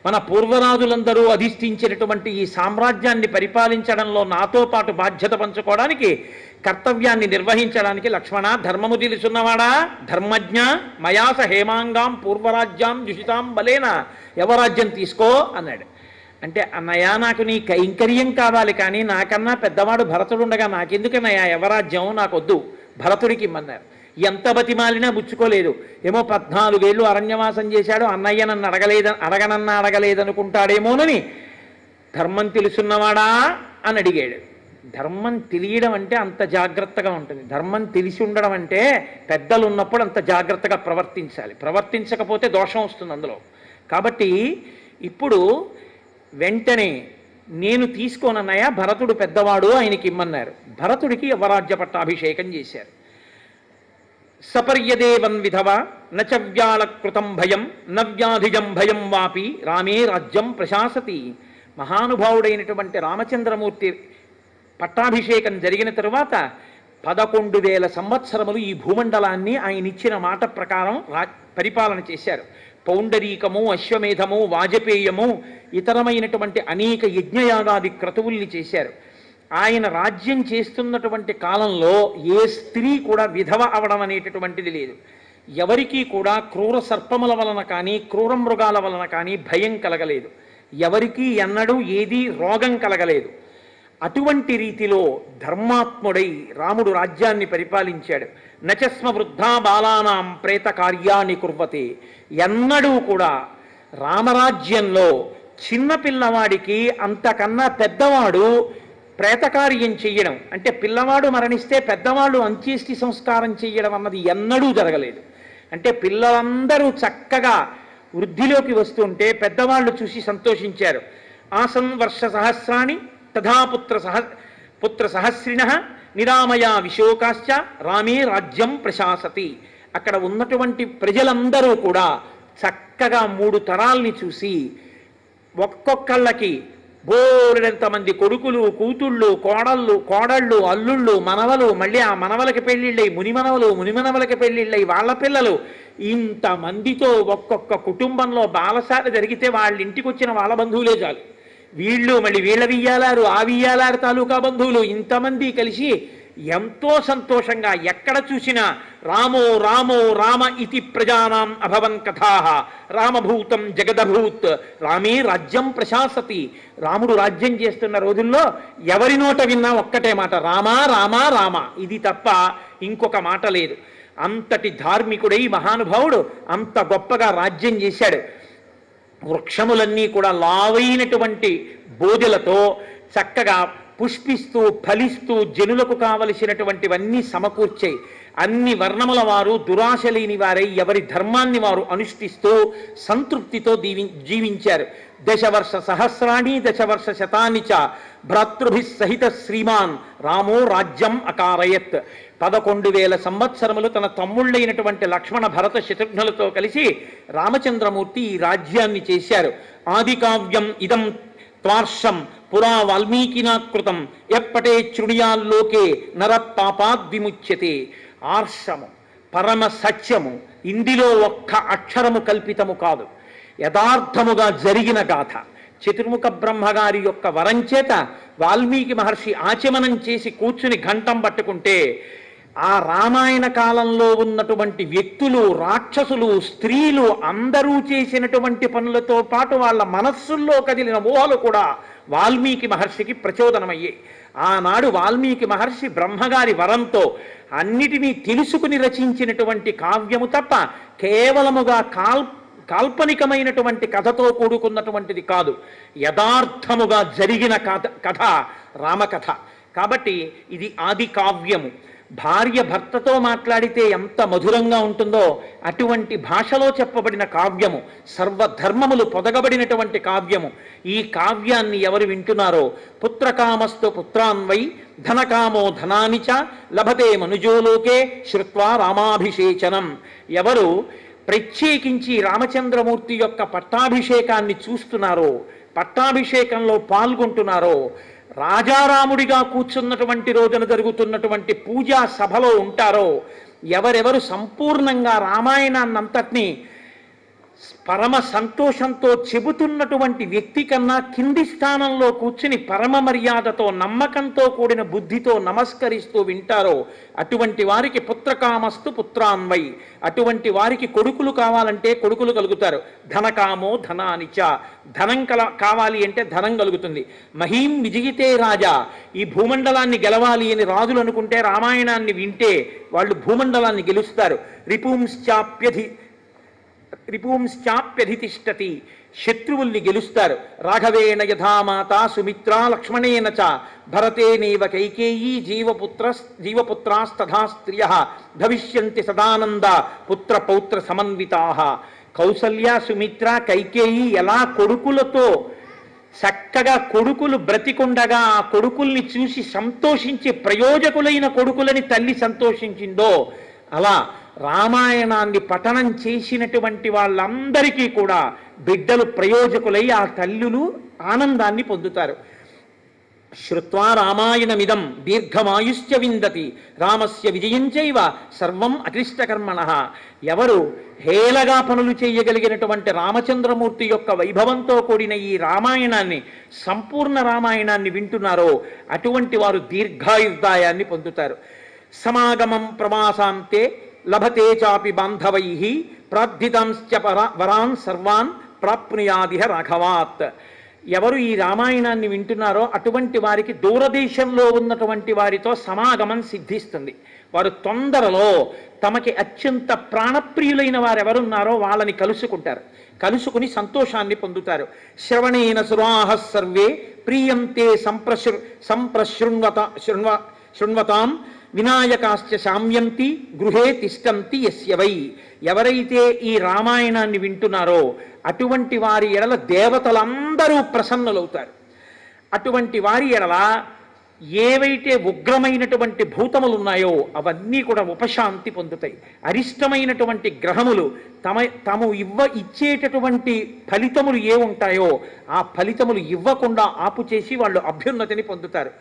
మన పూర్వరాజులందరూ అధిష్ఠించినటువంటి ఈ సామ్రాజ్యాన్ని పరిపాలించడంలో నాతో పాటు బాధ్యత పంచుకోవడానికి, కర్తవ్యాన్ని నిర్వహించడానికి లక్ష్మణ ధర్మము తెలుసున్నవాడా, ధర్మజ్ఞ మయాస హేమాంగాం పూర్వరాజ్యాం జుషితాం బలేన, యవరాజ్యం తీసుకో అన్నాడు. అంటే అన్నయ్య నాకు నీ కైంకర్యం కావాలి, కానీ నాకన్నా పెద్దవాడు భరతుడు ఉండగా నాకెందుకన్నయ్య యవరాజ్యం, నాకొద్దు, భరతుడికి ఇమ్మన్నారు. ఎంత బతిమాలినా బుచ్చుకోలేదు. ఏమో 14 ఏళ్ళు అరణ్యవాసం చేశాడు, అన్నయ్య నన్ను అడగలేదనుకుంటాడేమోనని ధర్మం తెలుసున్నవాడా అని అడిగాడు. ధర్మం తెలియడం అంటే అంత జాగ్రత్తగా ఉంటుంది. ధర్మం తెలిసి ఉండడం అంటే పెద్దలు ఉన్నప్పుడు అంత జాగ్రత్తగా ప్రవర్తించాలి, ప్రవర్తించకపోతే దోషం వస్తుంది అందులో. కాబట్టి ఇప్పుడు వెంటనే నేను తీసుకోనన్నయ్య, భరతుడు పెద్దవాడు, ఆయనకి ఇమ్మన్నారు. భరతుడికి యవరాజ్య పట్టాభిషేకం చేశారు. సపర్యదేవన్ విధవ నచ వ్యాళకృతం భయం నవ్యాధిజం భయం వాపి రామే రాజ్యం ప్రశాసతి. మహానుభావుడైనటువంటి రామచంద్రమూర్తి పట్టాభిషేకం జరిగిన తరువాత 11,000 సంవత్సరములు ఈ భూమండలాన్ని ఆయన ఇచ్చిన మాట ప్రకారం పరిపాలన చేశారు. పౌండరీకము, అశ్వమేధము, వాజపేయము, ఇతరమైనటువంటి అనేక యజ్ఞయాగాది క్రతువుల్ని చేశారు. ఆయన రాజ్యం చేస్తున్నటువంటి కాలంలో ఏ స్త్రీ కూడా విధవ అవడం అనేటటువంటిది లేదు. ఎవరికీ కూడా క్రూర సర్పముల వలన కానీ క్రూర మృగాల వలన కానీ భయం కలగలేదు. ఎవరికీ ఎన్నడూ ఏదీ రోగం కలగలేదు. అటువంటి రీతిలో ధర్మాత్ముడై రాముడు రాజ్యాన్ని పరిపాలించాడు. నచస్మ వృద్ధా బాలానాం ప్రేత కార్యాన్ని కుర్వతే. ఎన్నడూ కూడా రామరాజ్యంలో చిన్నపిల్లవాడికి అంతకన్నా పెద్దవాడు ప్రేతకార్యం చెయ్యడం, అంటే పిల్లవాడు మరణిస్తే పెద్దవాళ్ళు అంత్యేష్టి సంస్కారం చెయ్యడం అన్నది ఎన్నడూ జరగలేదు. అంటే పిల్లలందరూ చక్కగా వృద్ధిలోకి వస్తుంటే పెద్దవాళ్ళు చూసి సంతోషించారు. ఆసన్ వర్ష సహస్రాణి తథా పుత్ర సహస్రిణ నిరామయా విశోకాశ్చ రామే రాజ్యం ప్రశాసతి. అక్కడ ఉన్నటువంటి ప్రజలందరూ కూడా చక్కగా 3 తరాల్ని చూసి ఒక్కొక్కళ్ళకి బోలెడంతమంది కొడుకులు, కూతుళ్ళు, కోడళ్ళు, అల్లుళ్ళు, మనవలు, మళ్ళీ ఆ మనవలకి పెళ్ళిళ్ళై మునిమనవలకి పెళ్ళిళ్ళై వాళ్ళ పిల్లలు, ఇంతమందితో ఒక్కొక్క కుటుంబంలో బాలసార జరిగితే వాళ్ళ ఇంటికి వచ్చిన వాళ్ళ బంధువులే చాలు. వీళ్ళు మళ్ళీ వీళ్ళ వియ్యాలారు, ఆ వియ్యాలారు తాలూకా బంధువులు, ఇంతమంది కలిసి ఎంతో సంతోషంగా ఎక్కడ చూసినా రామో రామో రామ ఇతి ప్రజానాం అభవన్ కథాః రామభూతం జగదభూత్ రామే రాజ్యం ప్రశాసతి. రాముడు రాజ్యం చేస్తున్న రోజుల్లో ఎవరి నోట విన్నా ఒక్కటే మాట, రామా రామా రామ, ఇది తప్ప ఇంకొక మాట లేదు. అంతటి ధార్మికుడై మహానుభావుడు అంత గొప్పగా రాజ్యం చేశాడు. వృక్షములన్నీ కూడా లావైనటువంటి బోధులతో చక్కగా పుష్పిస్తూ ఫలిస్తూ జనులకు కావలసినటువంటివన్నీ సమకూర్చాయి. అన్ని వర్ణముల వారు దురాశ లేని వారై ఎవరి ధర్మాన్ని వారు అనుష్ఠిస్తూ సంతృప్తితో జీవించారు. 10 వర్ష సహస్రాణి 10 వర్ష శతాని చ భ్రాతృభి సహిత శ్రీమాన్ రామో రాజ్యం అకారయత్. 11,000 సంవత్సరములు తన తమ్ముళ్ళైనటువంటి లక్ష్మణ భరత శత్రుఘ్నులతో కలిసి రామచంద్రమూర్తి ఈ రాజ్యాన్ని చేశారు. ఆది కావ్యం ఇదం త్వార్షం పురా వాల్మీకినాకృతం ఎప్పటే శృణుయాల్లోకే నర పాపాద్ విముచ్యతే. ఆర్షము పరమ సత్యము, ఇందులో ఒక్క అక్షరము కల్పితము కాదు, యథార్థముగా జరిగిన గాథ. చతుర్ముఖ బ్రహ్మగారి యొక్క వరం చేత వాల్మీకి మహర్షి ఆచమనం చేసి కూర్చుని ఘంటం పట్టుకుంటే ఆ రామాయణ కాలంలో ఉన్నటువంటి వ్యక్తులు, రాక్షసులు, స్త్రీలు అందరూ చేసినటువంటి పనులతో పాటు వాళ్ళ మనస్సుల్లో కదిలిన ఊహలు కూడా వాల్మీకి మహర్షికి ప్రచోదనమయ్యాయి. ఆనాడు వాల్మీకి మహర్షి బ్రహ్మగారి వరంతో అన్నిటినీ తెలుసుకుని రచించినటువంటి కావ్యము తప్ప కేవలముగా కాల్పనికమైనటువంటి కథతో కూడుకున్నటువంటిది కాదు, యథార్థముగా జరిగిన కథ రామకథ. కాబట్టి ఇది ఆది కావ్యము. భార్య భర్తతో మాట్లాడితే ఎంత మధురంగా ఉంటుందో అటువంటి భాషలో చెప్పబడిన కావ్యము, సర్వధర్మములు పొదగబడినటువంటి కావ్యము. ఈ కావ్యాన్ని ఎవరు వింటున్నారో పుత్రకామస్తు పుత్రాన్వై ధనకామో ధనానిచ లభతే మనుజోలోకే శ్రుత్వా రామాభిషేచనం. ఎవరు ప్రత్యేకించి రామచంద్రమూర్తి యొక్క పట్టాభిషేకాన్ని చూస్తున్నారో, పట్టాభిషేకంలో పాల్గొంటున్నారో, రాజారాముడిగా కూర్చున్నటువంటి రోజున జరుగుతున్నటువంటి పూజా సభలో ఉంటారో, ఎవరెవరు సంపూర్ణంగా రామాయణాన్నంతటినీ పరమ సంతోషంతో చెబుతున్నటువంటి వ్యక్తి కన్నా కింది స్థానంలో కూర్చుని పరమ మర్యాదతో నమ్మకంతో కూడిన బుద్ధితో నమస్కరిస్తూ వింటారో అటువంటి వారికి పుత్రకామస్తు పుత్రాన్వై, అటువంటి వారికి కొడుకులు కావాలంటే కొడుకులు కలుగుతారు. ధనకామో ధనానిచ, ధనం కావాలి అంటే ధనం కలుగుతుంది. మహీం విజయితే రాజా, ఈ భూమండలాన్ని గెలవాలి అని రాజులు అనుకుంటే రామాయణాన్ని వింటే వాళ్ళు భూమండలాన్ని గెలుస్తారు. రిపుంశ్చాప్యధితిష్టతి, శత్రువుల్ని గెలుస్తారు. రాఘవేణ యథామాత సుమిత్రా లక్ష్మణేన చ భరతేనేవ కైకేయీ జీవపుత్రాస్తథా స్త్రియః భవిష్యంతి సదానంద పుత్ర పౌత్ర సమన్వితాః. కౌసల్య, సుమిత్ర, కైకేయి ఎలా కొడుకులతో చక్కగా కొడుకులు బ్రతికుండగా ఆ కొడుకుల్ని చూసి సంతోషించి ప్రయోజకులైన కొడుకులని తల్లి సంతోషించిందో అలా రామాయణాన్ని పఠనం చేసినటువంటి వాళ్ళందరికీ కూడా బిడ్డలు ప్రయోజకులై ఆ తల్లులు ఆనందాన్ని పొందుతారు. శ్రుత్వా రామాయణమిదం దీర్ఘమాయుష్య విందతి రామస్య విజయం చైవ సర్వం అక్లిష్టకర్మణః. ఎవరు హేళగా పనులు చేయగలిగినటువంటి రామచంద్రమూర్తి యొక్క వైభవంతో కూడిన ఈ రామాయణాన్ని, సంపూర్ణ రామాయణాన్ని వింటున్నారో అటువంటి వారు దీర్ఘాయుర్దాయాన్ని పొందుతారు. సమాగమం ప్రవాసాంతే లభతే చాపి బాంధవైః ప్రార్థితాంశ్చ వరాన్ సర్వాన్ ప్రాప్నుయాదిహ రాఘవాత్. ఎవరు ఈ రామాయణాన్ని వింటున్నారో అటువంటి వారికి దూరదేశంలో ఉన్నటువంటి వారితో సమాగమం సిద్ధిస్తుంది. వారు తొందరలో తమకి అత్యంత ప్రాణప్రియులైన వారెవరున్నారో వాళ్ళని కలుసుకుంటారు, కలుసుకుని సంతోషాన్ని పొందుతారు. శ్రవణేన సురాహ సర్వే ప్రీయంతే శృణ్వతాం వినాయకాశ్చ శామ్యంతి గృహే తిష్టంతి యస్య వై. ఎవరైతే ఈ రామాయణాన్ని వింటున్నారో అటువంటి వారి ఎడల దేవతలందరూ ప్రసన్నులవుతారు. అటువంటి వారి ఎడల ఏవైతే ఉగ్రమైనటువంటి భూతములు ఉన్నాయో అవన్నీ కూడా ఉపశాంతి పొందుతాయి. అరిష్టమైనటువంటి గ్రహములు తాము ఇచ్చేటటువంటి ఫలితములు ఏ ఉంటాయో ఆ ఫలితములు ఇవ్వకుండా ఆపు చేసి వాళ్ళు అభ్యున్నతిని పొందుతారు.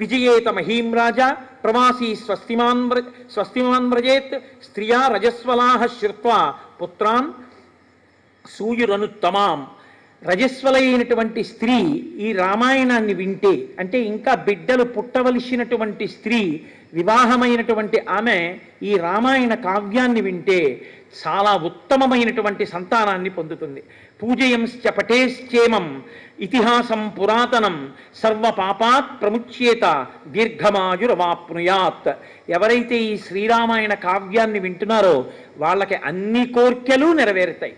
విజయేత మహీం రాజా ప్రవాసీ స్వస్తిమాన్ వ్రజేత్ స్త్రియా రజస్వలాహ శ్రుత్వా పుత్రాన్ సూయురనుత్తమాం. రజస్వలైనటువంటి స్త్రీ ఈ రామాయణాన్ని వింటే, అంటే ఇంకా బిడ్డలు పుట్టవలసినటువంటి స్త్రీ, వివాహమైనటువంటి ఆమె ఈ రామాయణ కావ్యాన్ని వింటే చాలా ఉత్తమమైనటువంటి సంతానాన్ని పొందుతుంది. పూజయంశ్చ పటేశ్చేమం ఇతిహాసం పురాతనం సర్వ పాపాత్ ప్రముచ్యేత దీర్ఘమాయురవాప్నుయాత్. ఎవరైతే ఈ శ్రీరామాయణ కావ్యాన్ని వింటున్నారో వాళ్ళకి అన్ని కోర్కెలు నెరవేరుతాయి.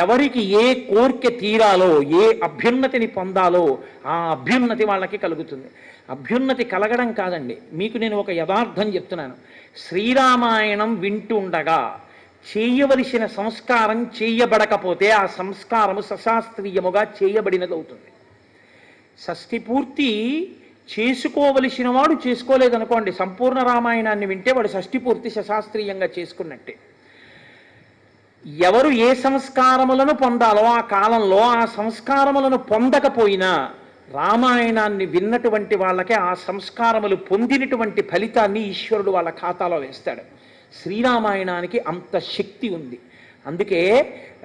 ఎవరికి ఏ కోర్కె తీరాలో, ఏ అభ్యున్నతిని పొందాలో ఆ అభ్యున్నతి వాళ్ళకి కలుగుతుంది. అభ్యున్నతి కలగడం కాదండి, మీకు నేను ఒక యథార్థం చెప్తున్నాను. శ్రీరామాయణం వింటుండగా చేయవలసిన సంస్కారం చేయబడకపోతే ఆ సంస్కారము సశాస్త్రీయముగా చేయబడినది అవుతుంది. షష్ఠి పూర్తి చేసుకోవలసిన వాడు చేసుకోలేదనుకోండి, సంపూర్ణ రామాయణాన్ని వింటే వాడు షష్ఠి పూర్తి సశాస్త్రీయంగా చేసుకున్నట్టే. ఎవరు ఏ సంస్కారములను పొందాలో ఆ కాలంలో ఆ సంస్కారములను పొందకపోయినా రామాయణాన్ని విన్నటువంటి వాళ్ళకే ఆ సంస్కారములు పొందినటువంటి ఫలితాన్ని ఈశ్వరుడు వాళ్ళ ఖాతాలో వేస్తాడు. శ్రీరామాయణానికి అంత శక్తి ఉంది. అందుకే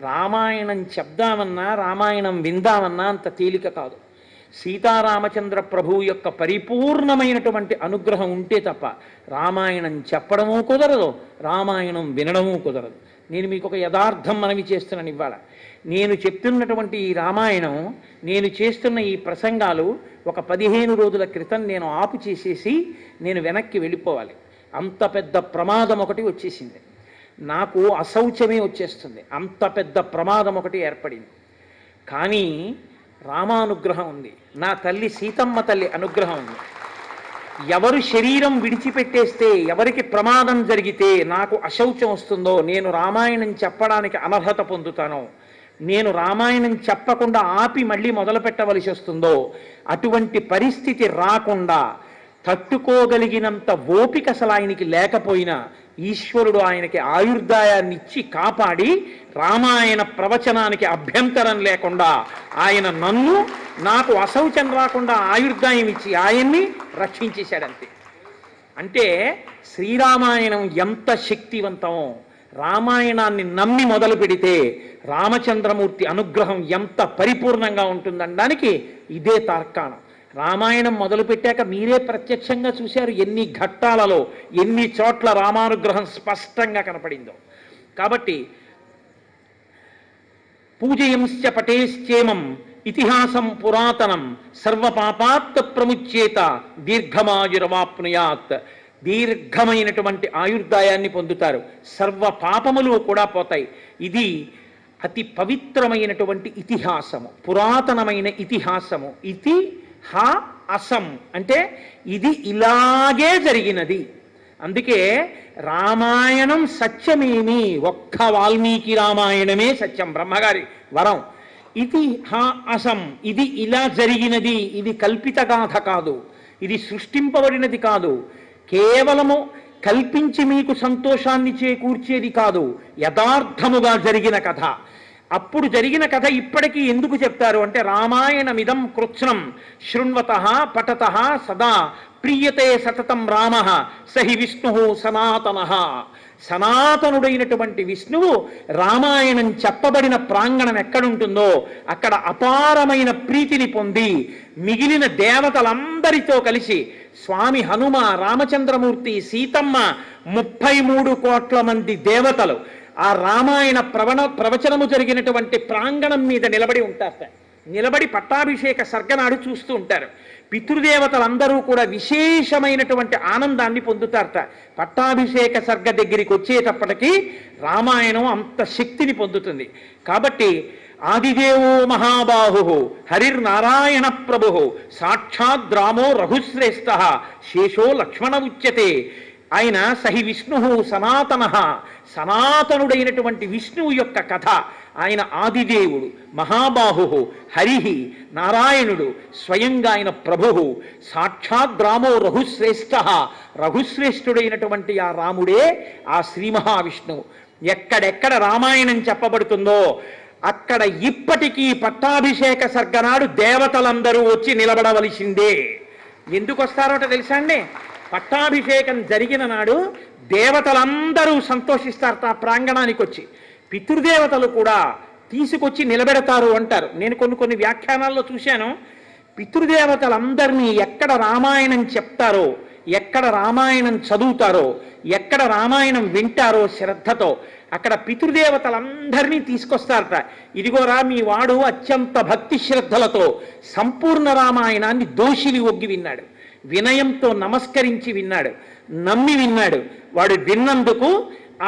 రామాయణం చెప్దామన్నా రామాయణం విందామన్నా అంత తేలిక కాదు. సీతారామచంద్ర ప్రభు యొక్క పరిపూర్ణమైనటువంటి అనుగ్రహం ఉంటే తప్ప రామాయణం చెప్పడమూ కుదరదు, రామాయణం వినడమూ కుదరదు. నేను మీకు ఒక యథార్థం మనవి చేస్తున్నాను ఇవాళ. నేను చెప్తున్నటువంటి ఈ రామాయణం, నేను చేస్తున్న ఈ ప్రసంగాలు ఒక 15 రోజుల క్రితం నేను ఆపు చేసేసి నేను వెనక్కి వెళ్ళిపోవాలి. అంత పెద్ద ప్రమాదం ఒకటి వచ్చేసింది నాకు, అశౌచమే వచ్చేస్తుంది. అంత పెద్ద ప్రమాదం ఒకటి ఏర్పడింది. కానీ రామానుగ్రహం ఉంది, నా తల్లి సీతమ్మ తల్లి అనుగ్రహం ఉంది. ఎవరు శరీరం విడిచిపెట్టేస్తే, ఎవరికి ప్రమాదం జరిగితే నాకు అశౌచం వస్తుందో, నేను రామాయణం చెప్పడానికి అనర్హత పొందుతానో, నేను రామాయణం చెప్పకుండా ఆపి మళ్ళీ మొదలు పెట్టవలసి వస్తుందో, అటువంటి పరిస్థితి రాకుండా తట్టుకోగలిగినంత ఓపిక అసలు ఆయనకి లేకపోయినా ఈశ్వరుడు ఆయనకి ఆయుర్దాయాన్ని ఇచ్చి కాపాడి రామాయణ ప్రవచనానికి అభ్యంతరం లేకుండా ఆయన నన్ను, నాకు అశౌచం రాకుండా ఆయుర్దాయం ఇచ్చి ఆయన్ని రక్షించేశాడంతే. అంటే శ్రీరామాయణం ఎంత శక్తివంతమో, రామాయణాన్ని నమ్మి మొదలు పెడితే రామచంద్రమూర్తి అనుగ్రహం ఎంత పరిపూర్ణంగా ఉంటుందనడానికి ఇదే తార్కాణం. రామాయణం మొదలుపెట్టాక మీరే ప్రత్యక్షంగా చూశారు ఎన్ని ఘట్టాలలో, ఎన్ని చోట్ల రామానుగ్రహం స్పష్టంగా కనపడిందో. కాబట్టి పూజయంశ్చ పటేశ్చేమం ఇతిహాసం పురాతనం సర్వపాపాత్ ప్రముచ్యేత దీర్ఘమాయురవాప్నుయాత్. దీర్ఘమైనటువంటి ఆయుర్దాయాన్ని పొందుతారు, సర్వ పాపములు కూడా పోతాయి. ఇది అతి పవిత్రమైనటువంటి ఇతిహాసము, పురాతనమైన ఇతిహాసము. ఇతి హా అసం అంటే ఇది ఇలాగే జరిగినది. అందుకే రామాయణం సత్యమేమి, ఒక్క వాల్మీకి రామాయణమే సత్యం, బ్రహ్మగారి వరం. ఇది హా అసం, ఇది ఇలా జరిగినది, ఇది కల్పిత గాథ కాదు, ఇది సృష్టింపబడినది కాదు, కేవలము కల్పించి మీకు సంతోషాన్ని చేకూర్చేది కాదు, యథార్థముగా జరిగిన కథ. అప్పుడు జరిగిన కథ ఇప్పటికీ ఎందుకు చెప్తారు అంటే, రామాయణమిదం కృత్స్నం శృణ్వతః పఠతః సదా ప్రీయతే సతతం రామః సహి విష్ణు సనాతనః. సనాతనుడైనటువంటి విష్ణువు రామాయణం చెప్పబడిన ప్రాంగణం ఎక్కడుంటుందో అక్కడ అపారమైన ప్రీతిని పొంది మిగిలిన దేవతలందరితో కలిసి స్వామి హనుమ, రామచంద్రమూర్తి, సీతమ్మ, 33 కోట్ల మంది దేవతలు ఆ రామాయణ ప్రవచనము జరిగినటువంటి ప్రాంగణం మీద నిలబడి ఉంటారట. నిలబడి పట్టాభిషేక సర్గనాడు చూస్తూ ఉంటారు. పితృదేవతలందరూ కూడా విశేషమైనటువంటి ఆనందాన్ని పొందుతారట. పట్టాభిషేక సర్గ దగ్గరికి వచ్చేటప్పటికీ రామాయణం అంత శక్తిని పొందుతుంది. కాబట్టి ఆదిదేవో మహాబాహు హరిర్నారాయణ ప్రభు సాక్షాద్ రామో రఘుశ్రేష్ఠ శేషో లక్ష్మణ ఉచ్యతే. ఆయన సహి విష్ణు సనాతన, సనాతనుడైనటువంటి విష్ణువు యొక్క కథ. ఆయన ఆదిదేవుడు, మహాబాహు, హరి, నారాయణుడు, స్వయంగా ఆయన ప్రభు. సాక్షాద్ రామో రఘుశ్రేష్ఠ, రఘుశ్రేష్ఠుడైనటువంటి ఆ రాముడే ఆ శ్రీ మహావిష్ణువు. ఎక్కడెక్కడ రామాయణం చెప్పబడుతుందో అక్కడ ఇప్పటికీ పట్టాభిషేక సర్గనాడు దేవతలందరూ వచ్చి నిలబడవలసిందే. ఎందుకు వస్తారోట తెలుసా అండి? పట్టాభిషేకం జరిగిన నాడు దేవతలందరూ సంతోషిస్తారట ఆ ప్రాంగణానికి వచ్చి. పితృదేవతలు కూడా తీసుకొచ్చి నిలబెడతారు అంటారు. నేను కొన్ని వ్యాఖ్యానాల్లో చూశాను. పితృదేవతలందరినీ ఎక్కడ రామాయణం చెప్తారో, ఎక్కడ రామాయణం చదువుతారో, ఎక్కడ రామాయణం వింటారో శ్రద్ధతో అక్కడ పితృదేవతలందరినీ తీసుకొస్తారట. ఇదిగోరా మీ వాడు అత్యంత భక్తి శ్రద్ధలతో సంపూర్ణ రామాయణాన్ని దోషిని ఒగ్గి విన్నాడు, వినయంతో నమస్కరించి విన్నాడు, నమ్మి విన్నాడు. వాడు విన్నందుకు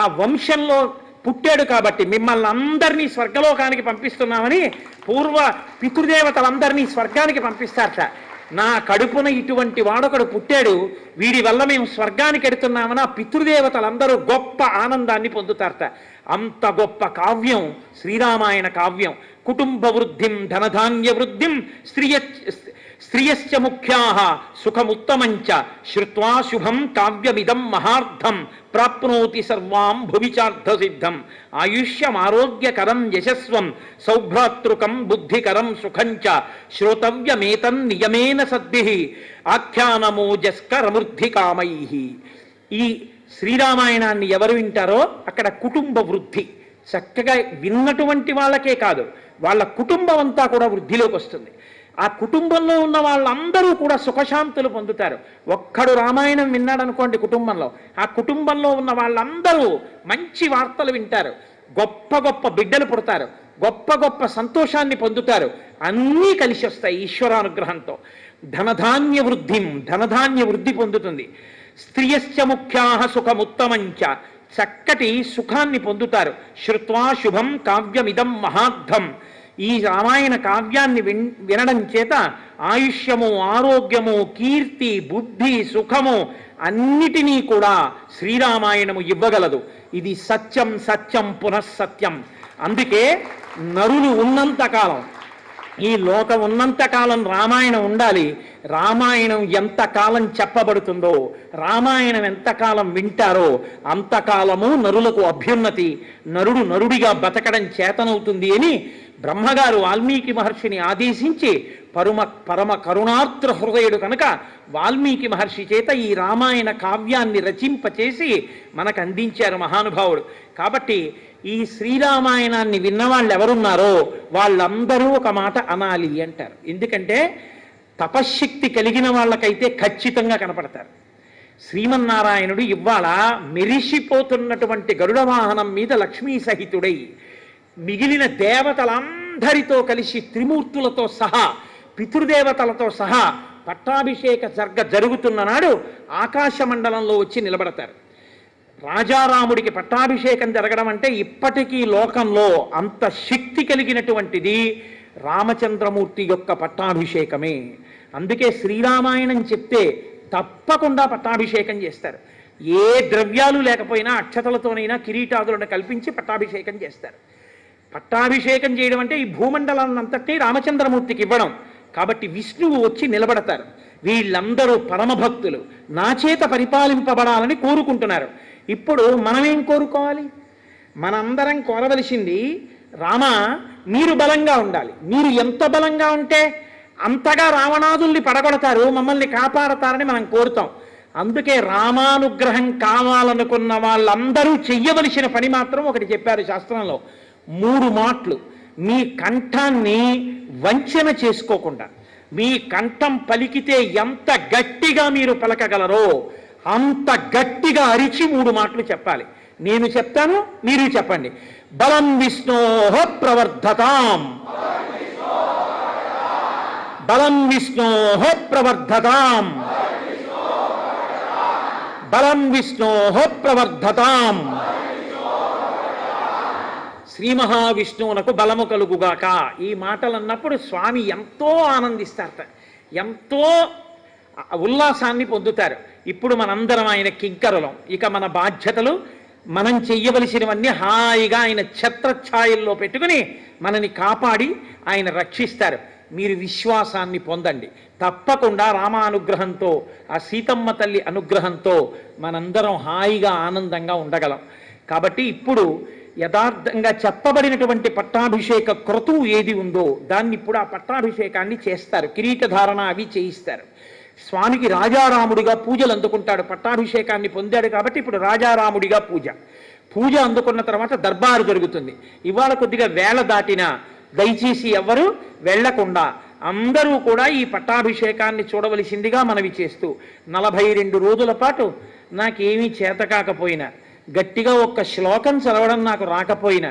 ఆ వంశంలో పుట్టాడు కాబట్టి మిమ్మల్ని అందరినీ స్వర్గలోకానికి పంపిస్తున్నామని పూర్వ పితృదేవతలందరినీ స్వర్గానికి పంపిస్తారట. నా కడుపున ఇటువంటి వాడొకడు పుట్టాడు, వీడి వల్ల మేము స్వర్గానికి ఎడుతున్నామని ఆ పితృదేవతలందరూ గొప్ప ఆనందాన్ని పొందుతారట. అంత గొప్ప కావ్యం శ్రీరామాయణ కావ్యం. కుటుంబ వృద్ధిం ధనధాన్య వృద్ధిం స్త్రియశ్చ ముఖ్యాః సుఖముత్తమంచ శ్రుత్వా శుభం కావ్యమిదం మహార్థం ప్రాప్నోతి సర్వాం భువిచార్థ సిద్ధం. ఆయుష్యమారోగ్యకరం యశస్వం సౌభ్రాతృకం బుద్ధికరం సుఖంచ శ్రోతవ్యమేతం నియమేన సద్భిః ఆఖ్యానమోజస్కరమృద్ధికామైః. ఈ శ్రీరామాయణాన్ని ఎవరు వింటారో అక్కడ కుటుంబ వృద్ధి, చక్కగా విన్నటువంటి వాళ్ళకే కాదు, వాళ్ళ కుటుంబం అంతా కూడా వృద్ధిలోకి వస్తుంది. ఆ కుటుంబంలో ఉన్న వాళ్ళందరూ కూడా సుఖశాంతులు పొందుతారు. ఒక్కడు రామాయణం విన్నాడనుకోండి కుటుంబంలో, ఆ కుటుంబంలో ఉన్న వాళ్ళందరూ మంచి వార్తలు వింటారు, గొప్ప గొప్ప బిడ్డలు పుడతారు, గొప్ప గొప్ప సంతోషాన్ని పొందుతారు. అన్నీ కలిసి వస్తాయి ఈశ్వరానుగ్రహంతో. ధనధాన్య వృద్ధి పొందుతుంది. స్త్రియశ్చ ముఖ్యాః సుఖముత్తమంచ, చక్కటి సుఖాన్ని పొందుతారు. శ్రుత్వా శుభం కావ్యమిదం మహార్థం, ఈ రామాయణ కావ్యాన్ని వినడం చేత ఆయుష్యము, ఆరోగ్యము, కీర్తి, బుద్ధి, సుఖము అన్నిటినీ కూడా శ్రీరామాయణము ఇవ్వగలదు. ఇది సత్యం సత్యం పునఃసత్యం. అందుకే నరులు ఉన్నంతకాలం, ఈ లోకం ఉన్నంతకాలం రామాయణం ఉండాలి. రామాయణం ఎంతకాలం చెప్పబడుతుందో, రామాయణం ఎంతకాలం వింటారో అంతకాలము నరులకు అభ్యున్నతి, నరుడు నరుడిగా బతకడం చేతనవుతుంది అని బ్రహ్మగారు వాల్మీకి మహర్షిని ఆదేశించి పరమ కరుణార్ద్ర హృదయుడు కనుక వాల్మీకి మహర్షి చేత ఈ రామాయణ కావ్యాన్ని రచింపచేసి మనకు అందించారు మహానుభావుడు. కాబట్టి ఈ శ్రీరామాయణాన్ని విన్నవాళ్ళు ఎవరున్నారో వాళ్ళందరూ ఒక మాట అనాలి అంటారు. ఎందుకంటే తపశ్శక్తి కలిగిన వాళ్ళకైతే ఖచ్చితంగా కనపడతారు. శ్రీమన్నారాయణుడు ఇవాళ మెరిసిపోతున్నటువంటి గరుడ వాహనం మీద లక్ష్మీ సహితుడై మిగిలిన దేవతలందరితో కలిసి త్రిమూర్తులతో సహా పితృదేవతలతో సహా పట్టాభిషేక జరుగుతున్న నాడు ఆకాశ మండలంలో వచ్చి నిలబడతారు. రాజారాముడికి పట్టాభిషేకం జరగడం అంటే ఇప్పటికీ లోకంలో అంత శక్తి కలిగినటువంటిది రామచంద్రమూర్తి యొక్క పట్టాభిషేకమే. అందుకే శ్రీరామాయణం చెప్తే తప్పకుండా పట్టాభిషేకం చేస్తారు. ఏ ద్రవ్యాలు లేకపోయినా అక్షతలతోనైనా కిరీటాదులను కల్పించి పట్టాభిషేకం చేస్తారు. పట్టాభిషేకం చేయడం అంటే ఈ భూమండలాన్నంతటినీ రామచంద్రమూర్తికి ఇవ్వడం. కాబట్టి విష్ణువు వచ్చి నిలబడతారు. వీళ్ళందరూ పరమభక్తులు, నా చేత పరిపాలింపబడాలని కోరుకుంటున్నారు. ఇప్పుడు మనమేం కోరుకోవాలి? మనందరం కోరవలసింది, రామ మీరు బలంగా ఉండాలి. మీరు ఎంత బలంగా ఉంటే అంతగా రావణాదుల్ని పడగొడతారు, మమ్మల్ని కాపాడతారని మనం కోరుతాం. అందుకే రామానుగ్రహం కావాలనుకున్న వాళ్ళందరూ చెయ్యవలసిన పని మాత్రం ఒకటి చెప్పారు శాస్త్రంలో. 3 మాటలు. మీ కంఠాన్ని వంచన చేసుకోకుండా, మీ కంఠం పలికితే ఎంత గట్టిగా మీరు పలకగలరో అంత గట్టిగా అరిచి 3 మాటలు చెప్పాలి. నేను చెప్తాను, మీరు చెప్పండి. బలం విష్ణోః ప్రవర్ధతాం, బలం విష్ణోః ప్రవర్ధతాం, బలం విష్ణోః ప్రవర్ధతాం. శ్రీ మహావిష్ణువునకు బలము కలుగుగాక. ఈ మాటలు అన్నప్పుడు స్వామి ఎంతో ఆనందిస్తారట, ఎంతో ఉల్లాసాన్ని పొందుతారు. ఇప్పుడు మనందరం ఆయన కింకరులం. ఇక మన బాధ్యతలు, మనం చెయ్యవలసినవన్నీ హాయిగా ఆయన ఛత్రఛాయల్లో పెట్టుకుని మనని కాపాడి ఆయన రక్షిస్తారు. మీరు విశ్వాసాన్ని పొందండి. తప్పకుండా రామానుగ్రహంతో, ఆ సీతమ్మ తల్లి అనుగ్రహంతో మనందరం హాయిగా ఆనందంగా ఉండగలం. కాబట్టి ఇప్పుడు యథార్థంగా చెప్పబడినటువంటి పట్టాభిషేక క్రతువు ఏది ఉందో దాన్ని ఇప్పుడు ఆ పట్టాభిషేకాన్ని చేస్తారు. కిరీటధారణ అవి చేయిస్తారు. స్వామికి రాజారాముడిగా పూజలు అందుకుంటాడు. పట్టాభిషేకాన్ని పొందాడు కాబట్టి ఇప్పుడు రాజారాముడిగా పూజ అందుకున్న తర్వాత దర్బారు జరుగుతుంది. ఇవాళ కొద్దిగా వేళ దాటినా దయచేసి ఎవ్వరూ వెళ్లకుండా అందరూ కూడా ఈ పట్టాభిషేకాన్ని చూడవలసిందిగా మనవి చేస్తూ, 42 రోజుల పాటు నాకేమీ చేత కాకపోయినా, గట్టిగా ఒక్క శ్లోకం చదవడం నాకు రాకపోయినా,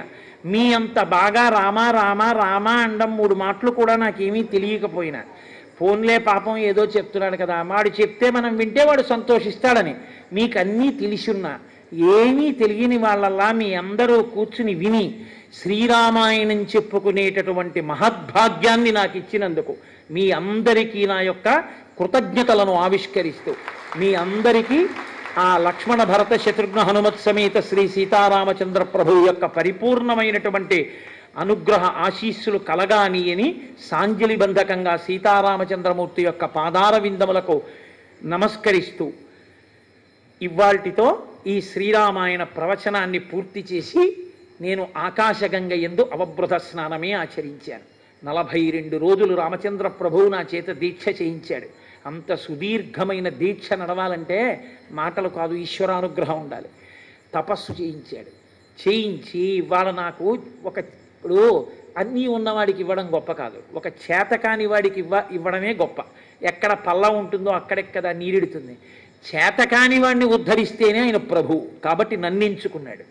మీ అంత బాగా రామా రామా రామా అండం 3 మాటలు కూడా నాకేమీ తెలియకపోయినా, ఫోన్లే పాపం ఏదో చెప్తున్నాడు కదా, వాడు చెప్తే మనం వింటే వాడు సంతోషిస్తాడని మీకు అన్నీ తెలిసున్నా, ఏమీ తెలియని వాళ్ళల్లా మీ అందరూ కూర్చుని విని శ్రీరామాయణం చెప్పుకునేటటువంటి మహద్భాగ్యాన్ని నాకు ఇచ్చినందుకు మీ అందరికీ నా యొక్క కృతజ్ఞతలను ఆవిష్కరిస్తూ, మీ అందరికీ ఆ లక్ష్మణ భరత శత్రుఘ్న హనుమత్ సమేత శ్రీ సీతారామచంద్ర ప్రభు యొక్క పరిపూర్ణమైనటువంటి అనుగ్రహ ఆశీస్సులు కలగాని అని సాంజలిబంధకంగా సీతారామచంద్రమూర్తి యొక్క పాదార విందములకు నమస్కరిస్తూ ఇవాల్టితో ఈ శ్రీరామాయణ ప్రవచనాన్ని పూర్తి చేసి నేను ఆకాశగంగ యందు అవబృత స్నానమే ఆచరించాను. 42 రోజులు రామచంద్ర ప్రభువు నా చేత దీక్ష చేయించాడు. అంత సుదీర్ఘమైన దీక్ష నడవాలంటే మాటలు కాదు, ఈశ్వరానుగ్రహం ఉండాలి. తపస్సు చేయించాడు. చేయించి ఇవాళ నాకు ఇప్పుడు అన్నీ ఉన్నవాడికి ఇవ్వడం గొప్ప కాదు, ఒక చేతకాని వాడికి ఇవ్వడమే గొప్ప. ఎక్కడ పల్ల ఉంటుందో అక్కడెక్కడ నీరెడుతుంది. చేతకాని వాడిని ఉద్ధరిస్తేనే ఆయన ప్రభు. కాబట్టి నన్ను ఎంచుకున్నాడు.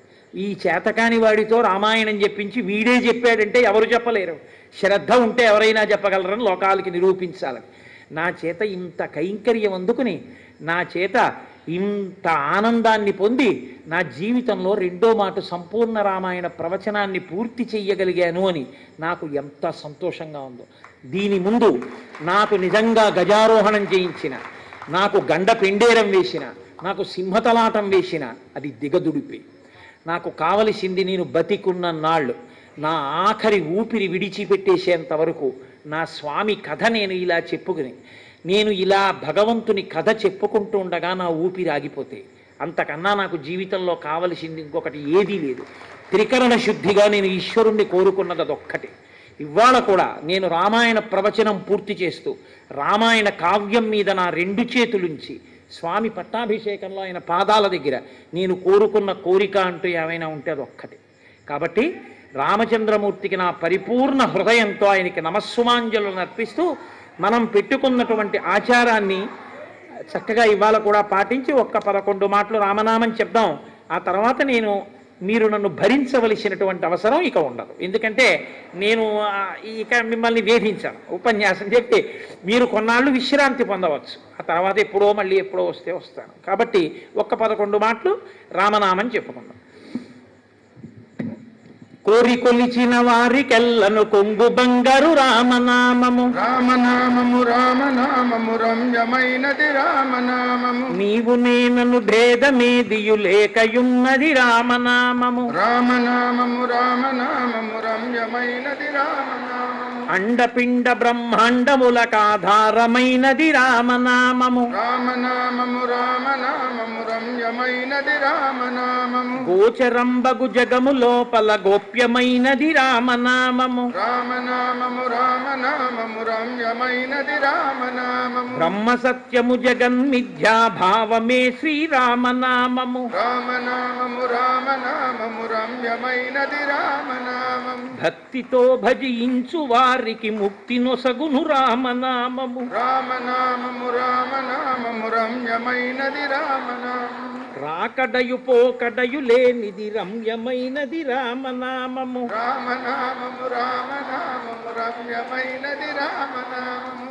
ఈ చేతకాని వాడితో రామాయణం చెప్పించి వీడే చెప్పాడంటే ఎవరు చెప్పలేరు. శ్రద్ధ ఉంటే ఎవరైనా చెప్పగలరని లోకాలకి నిరూపించాలని నా చేత ఇంత కైంకర్యం అందుకుని, నా చేత ఇంత ఆనందాన్ని పొంది, నా జీవితంలో రెండో మాట సంపూర్ణ రామాయణ ప్రవచనాన్ని పూర్తి చెయ్యగలిగాను అని నాకు ఎంత సంతోషంగా ఉందో. దీని ముందు నాకు నిజంగా గజారోహణం చేయించిన, నాకు గండ పెండేరం వేసిన, నాకు సింహతలాటం వేసిన అది దిగదుడిపి. నాకు కావలసింది నేను బతికున్న నాళ్ళు, నా ఆఖరి ఊపిరి విడిచిపెట్టేసేంత వరకు నా స్వామి కథ నేను ఇలా చెప్పుకుని, నేను ఇలా భగవంతుని కథ చెప్పుకుంటూ ఉండగా నా ఊపిరి ఆగిపోతే అంతకన్నా నాకు జీవితంలో కావలసింది ఇంకొకటి ఏదీ లేదు. త్రికరణ శుద్ధిగా నేను ఈశ్వరుణ్ణి కోరుకున్నది అదొక్కటే. ఇవాళ కూడా నేను రామాయణ ప్రవచనం పూర్తి చేస్తూ రామాయణ కావ్యం మీద నా రెండు చేతులుంచి స్వామి పట్టాభిషేకంలో ఆయన పాదాల దగ్గర నేను కోరుకున్న కోరిక అంటూ ఏమైనా ఉంటే అదొక్కటే. కాబట్టి రామచంద్రమూర్తికి నా పరిపూర్ణ హృదయంతో ఆయనకి నమస్సుమాంజలను అర్పిస్తూ మనం పెట్టుకున్నటువంటి ఆచారాన్ని చక్కగా ఇవాళ కూడా పాటించి 11 మాటలు రామనామం చెప్దాం. ఆ తర్వాత మీరు నన్ను భరించవలసినటువంటి అవసరం ఇక ఉండదు. ఎందుకంటే నేను ఇక మిమ్మల్ని వేధించాను. ఉపన్యాసం చెప్పి మీరు కొన్నాళ్ళు విశ్రాంతి పొందవచ్చు. ఆ తర్వాత మళ్ళీ ఎప్పుడో వస్తే వస్తాను. కాబట్టి 11 మాటలు రామనామం చెప్పుకుందాం. కోరి కొలిచిన వారికెల్లను కొంగు బంగారు రామనామము, రామనామము రామనామము రమ్యమైనది రామనామము. నీవు నేనను భేదమేదియు లేకయున్నది రామనామము, రామనామము రామనామము రమ్యమైనది రామనామము. అండపిండ బ్రహ్మాండములకాధారమైనది రామనామము, రామనామము రామనామము రమ్యమైనది రామనామము. గోచరంబగు జగము లోపల గోప్యమైనది రామనామము, రామనామము రామనామము రమ్యమైనది రామనామము. బ్రహ్మ సత్యము జగన్మిథ్యాభావమే శ్రీరామనామము, రామనామము రామనామము రమ్యమైనది రామనామము. భక్తితో భజించు వారికి ముక్తి నొసగును రామనామము, రామనామము రామనామము రమ్యమైనది రామనామము. రాకడయు పోకడయు లేనిది రమ్యమైనది రామనామము, రామనామము రామనామము రమ్యమైనది రామనామము.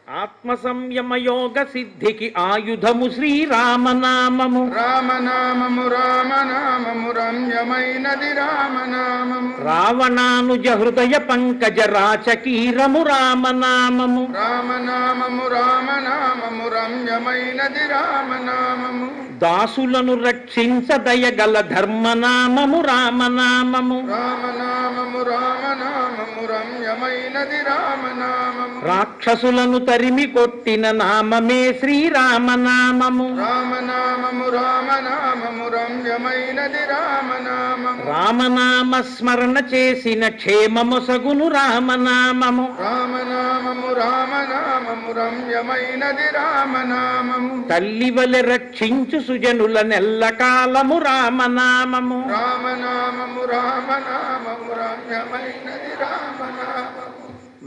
ఆత్మ సంయమ యోగ సిద్ధికి ఆయుధము శ్రీరామనామము, రామనామము రామనామము రమ్యమైనది రామనామము. రావణానుజ హృదయ పంకజ రాచకీరము రామనామము, రామనామము రామనామము రమ్యమైనది రామనామము. దాసులను రక్షించదయగల ధర్మనామము రామనామము, రామనామము రామనామము రమ్యమైనది రామనామము. రాక్షసులను తరిమి కొట్టిన నామమే శ్రీరామనామము, రామనామము రామనామము రమ్యమైనది రామనామము. రామనామ స్మరణ చేసిన క్షేమమొసగును రామనామము, రామనామము రామనామము రమ్యమైనది రామనామము. తల్లివలె రక్షించు సుజనుల నెల్లకాలము రామనామము, రామనామము రామనామము రమ్యమైనది రామనామము.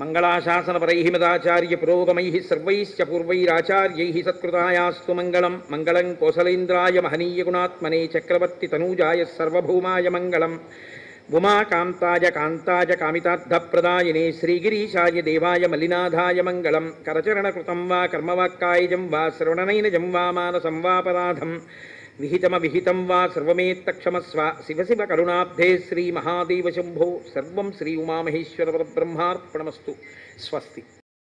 మంగళాశాసనపరైః మదాచార్య పురోగమైః సర్వైశ్చ పూర్వైరాచార్యైః సత్కృతాయాస్తు మంగళం. మంగళం కోసలేంద్రాయ మహనీయ గుణాత్మనే చక్రవర్తి తనూజాయ సర్వభౌమాయ మంగళం. ఉమాకాంతాయ కాంతాయ కామితార్థప్రదాయినే శ్రీగిరీశాయ దేవాయ మల్లినాథాయ మంగళం. కరచరణకృతం వా కర్మవాక్కాయజం వా శ్రవణనైనజం వా మానసం వాపరాధం విహితమవిహితం వా సర్వమేత్తక్షమస్వ. శివ శివ కరుణాబ్ధే శ్రీ మహాదేవ శంభో. సర్వం శ్రీ ఉమామహేశ్వర పరబ్రహ్మార్పణమస్తు. స్వస్తి.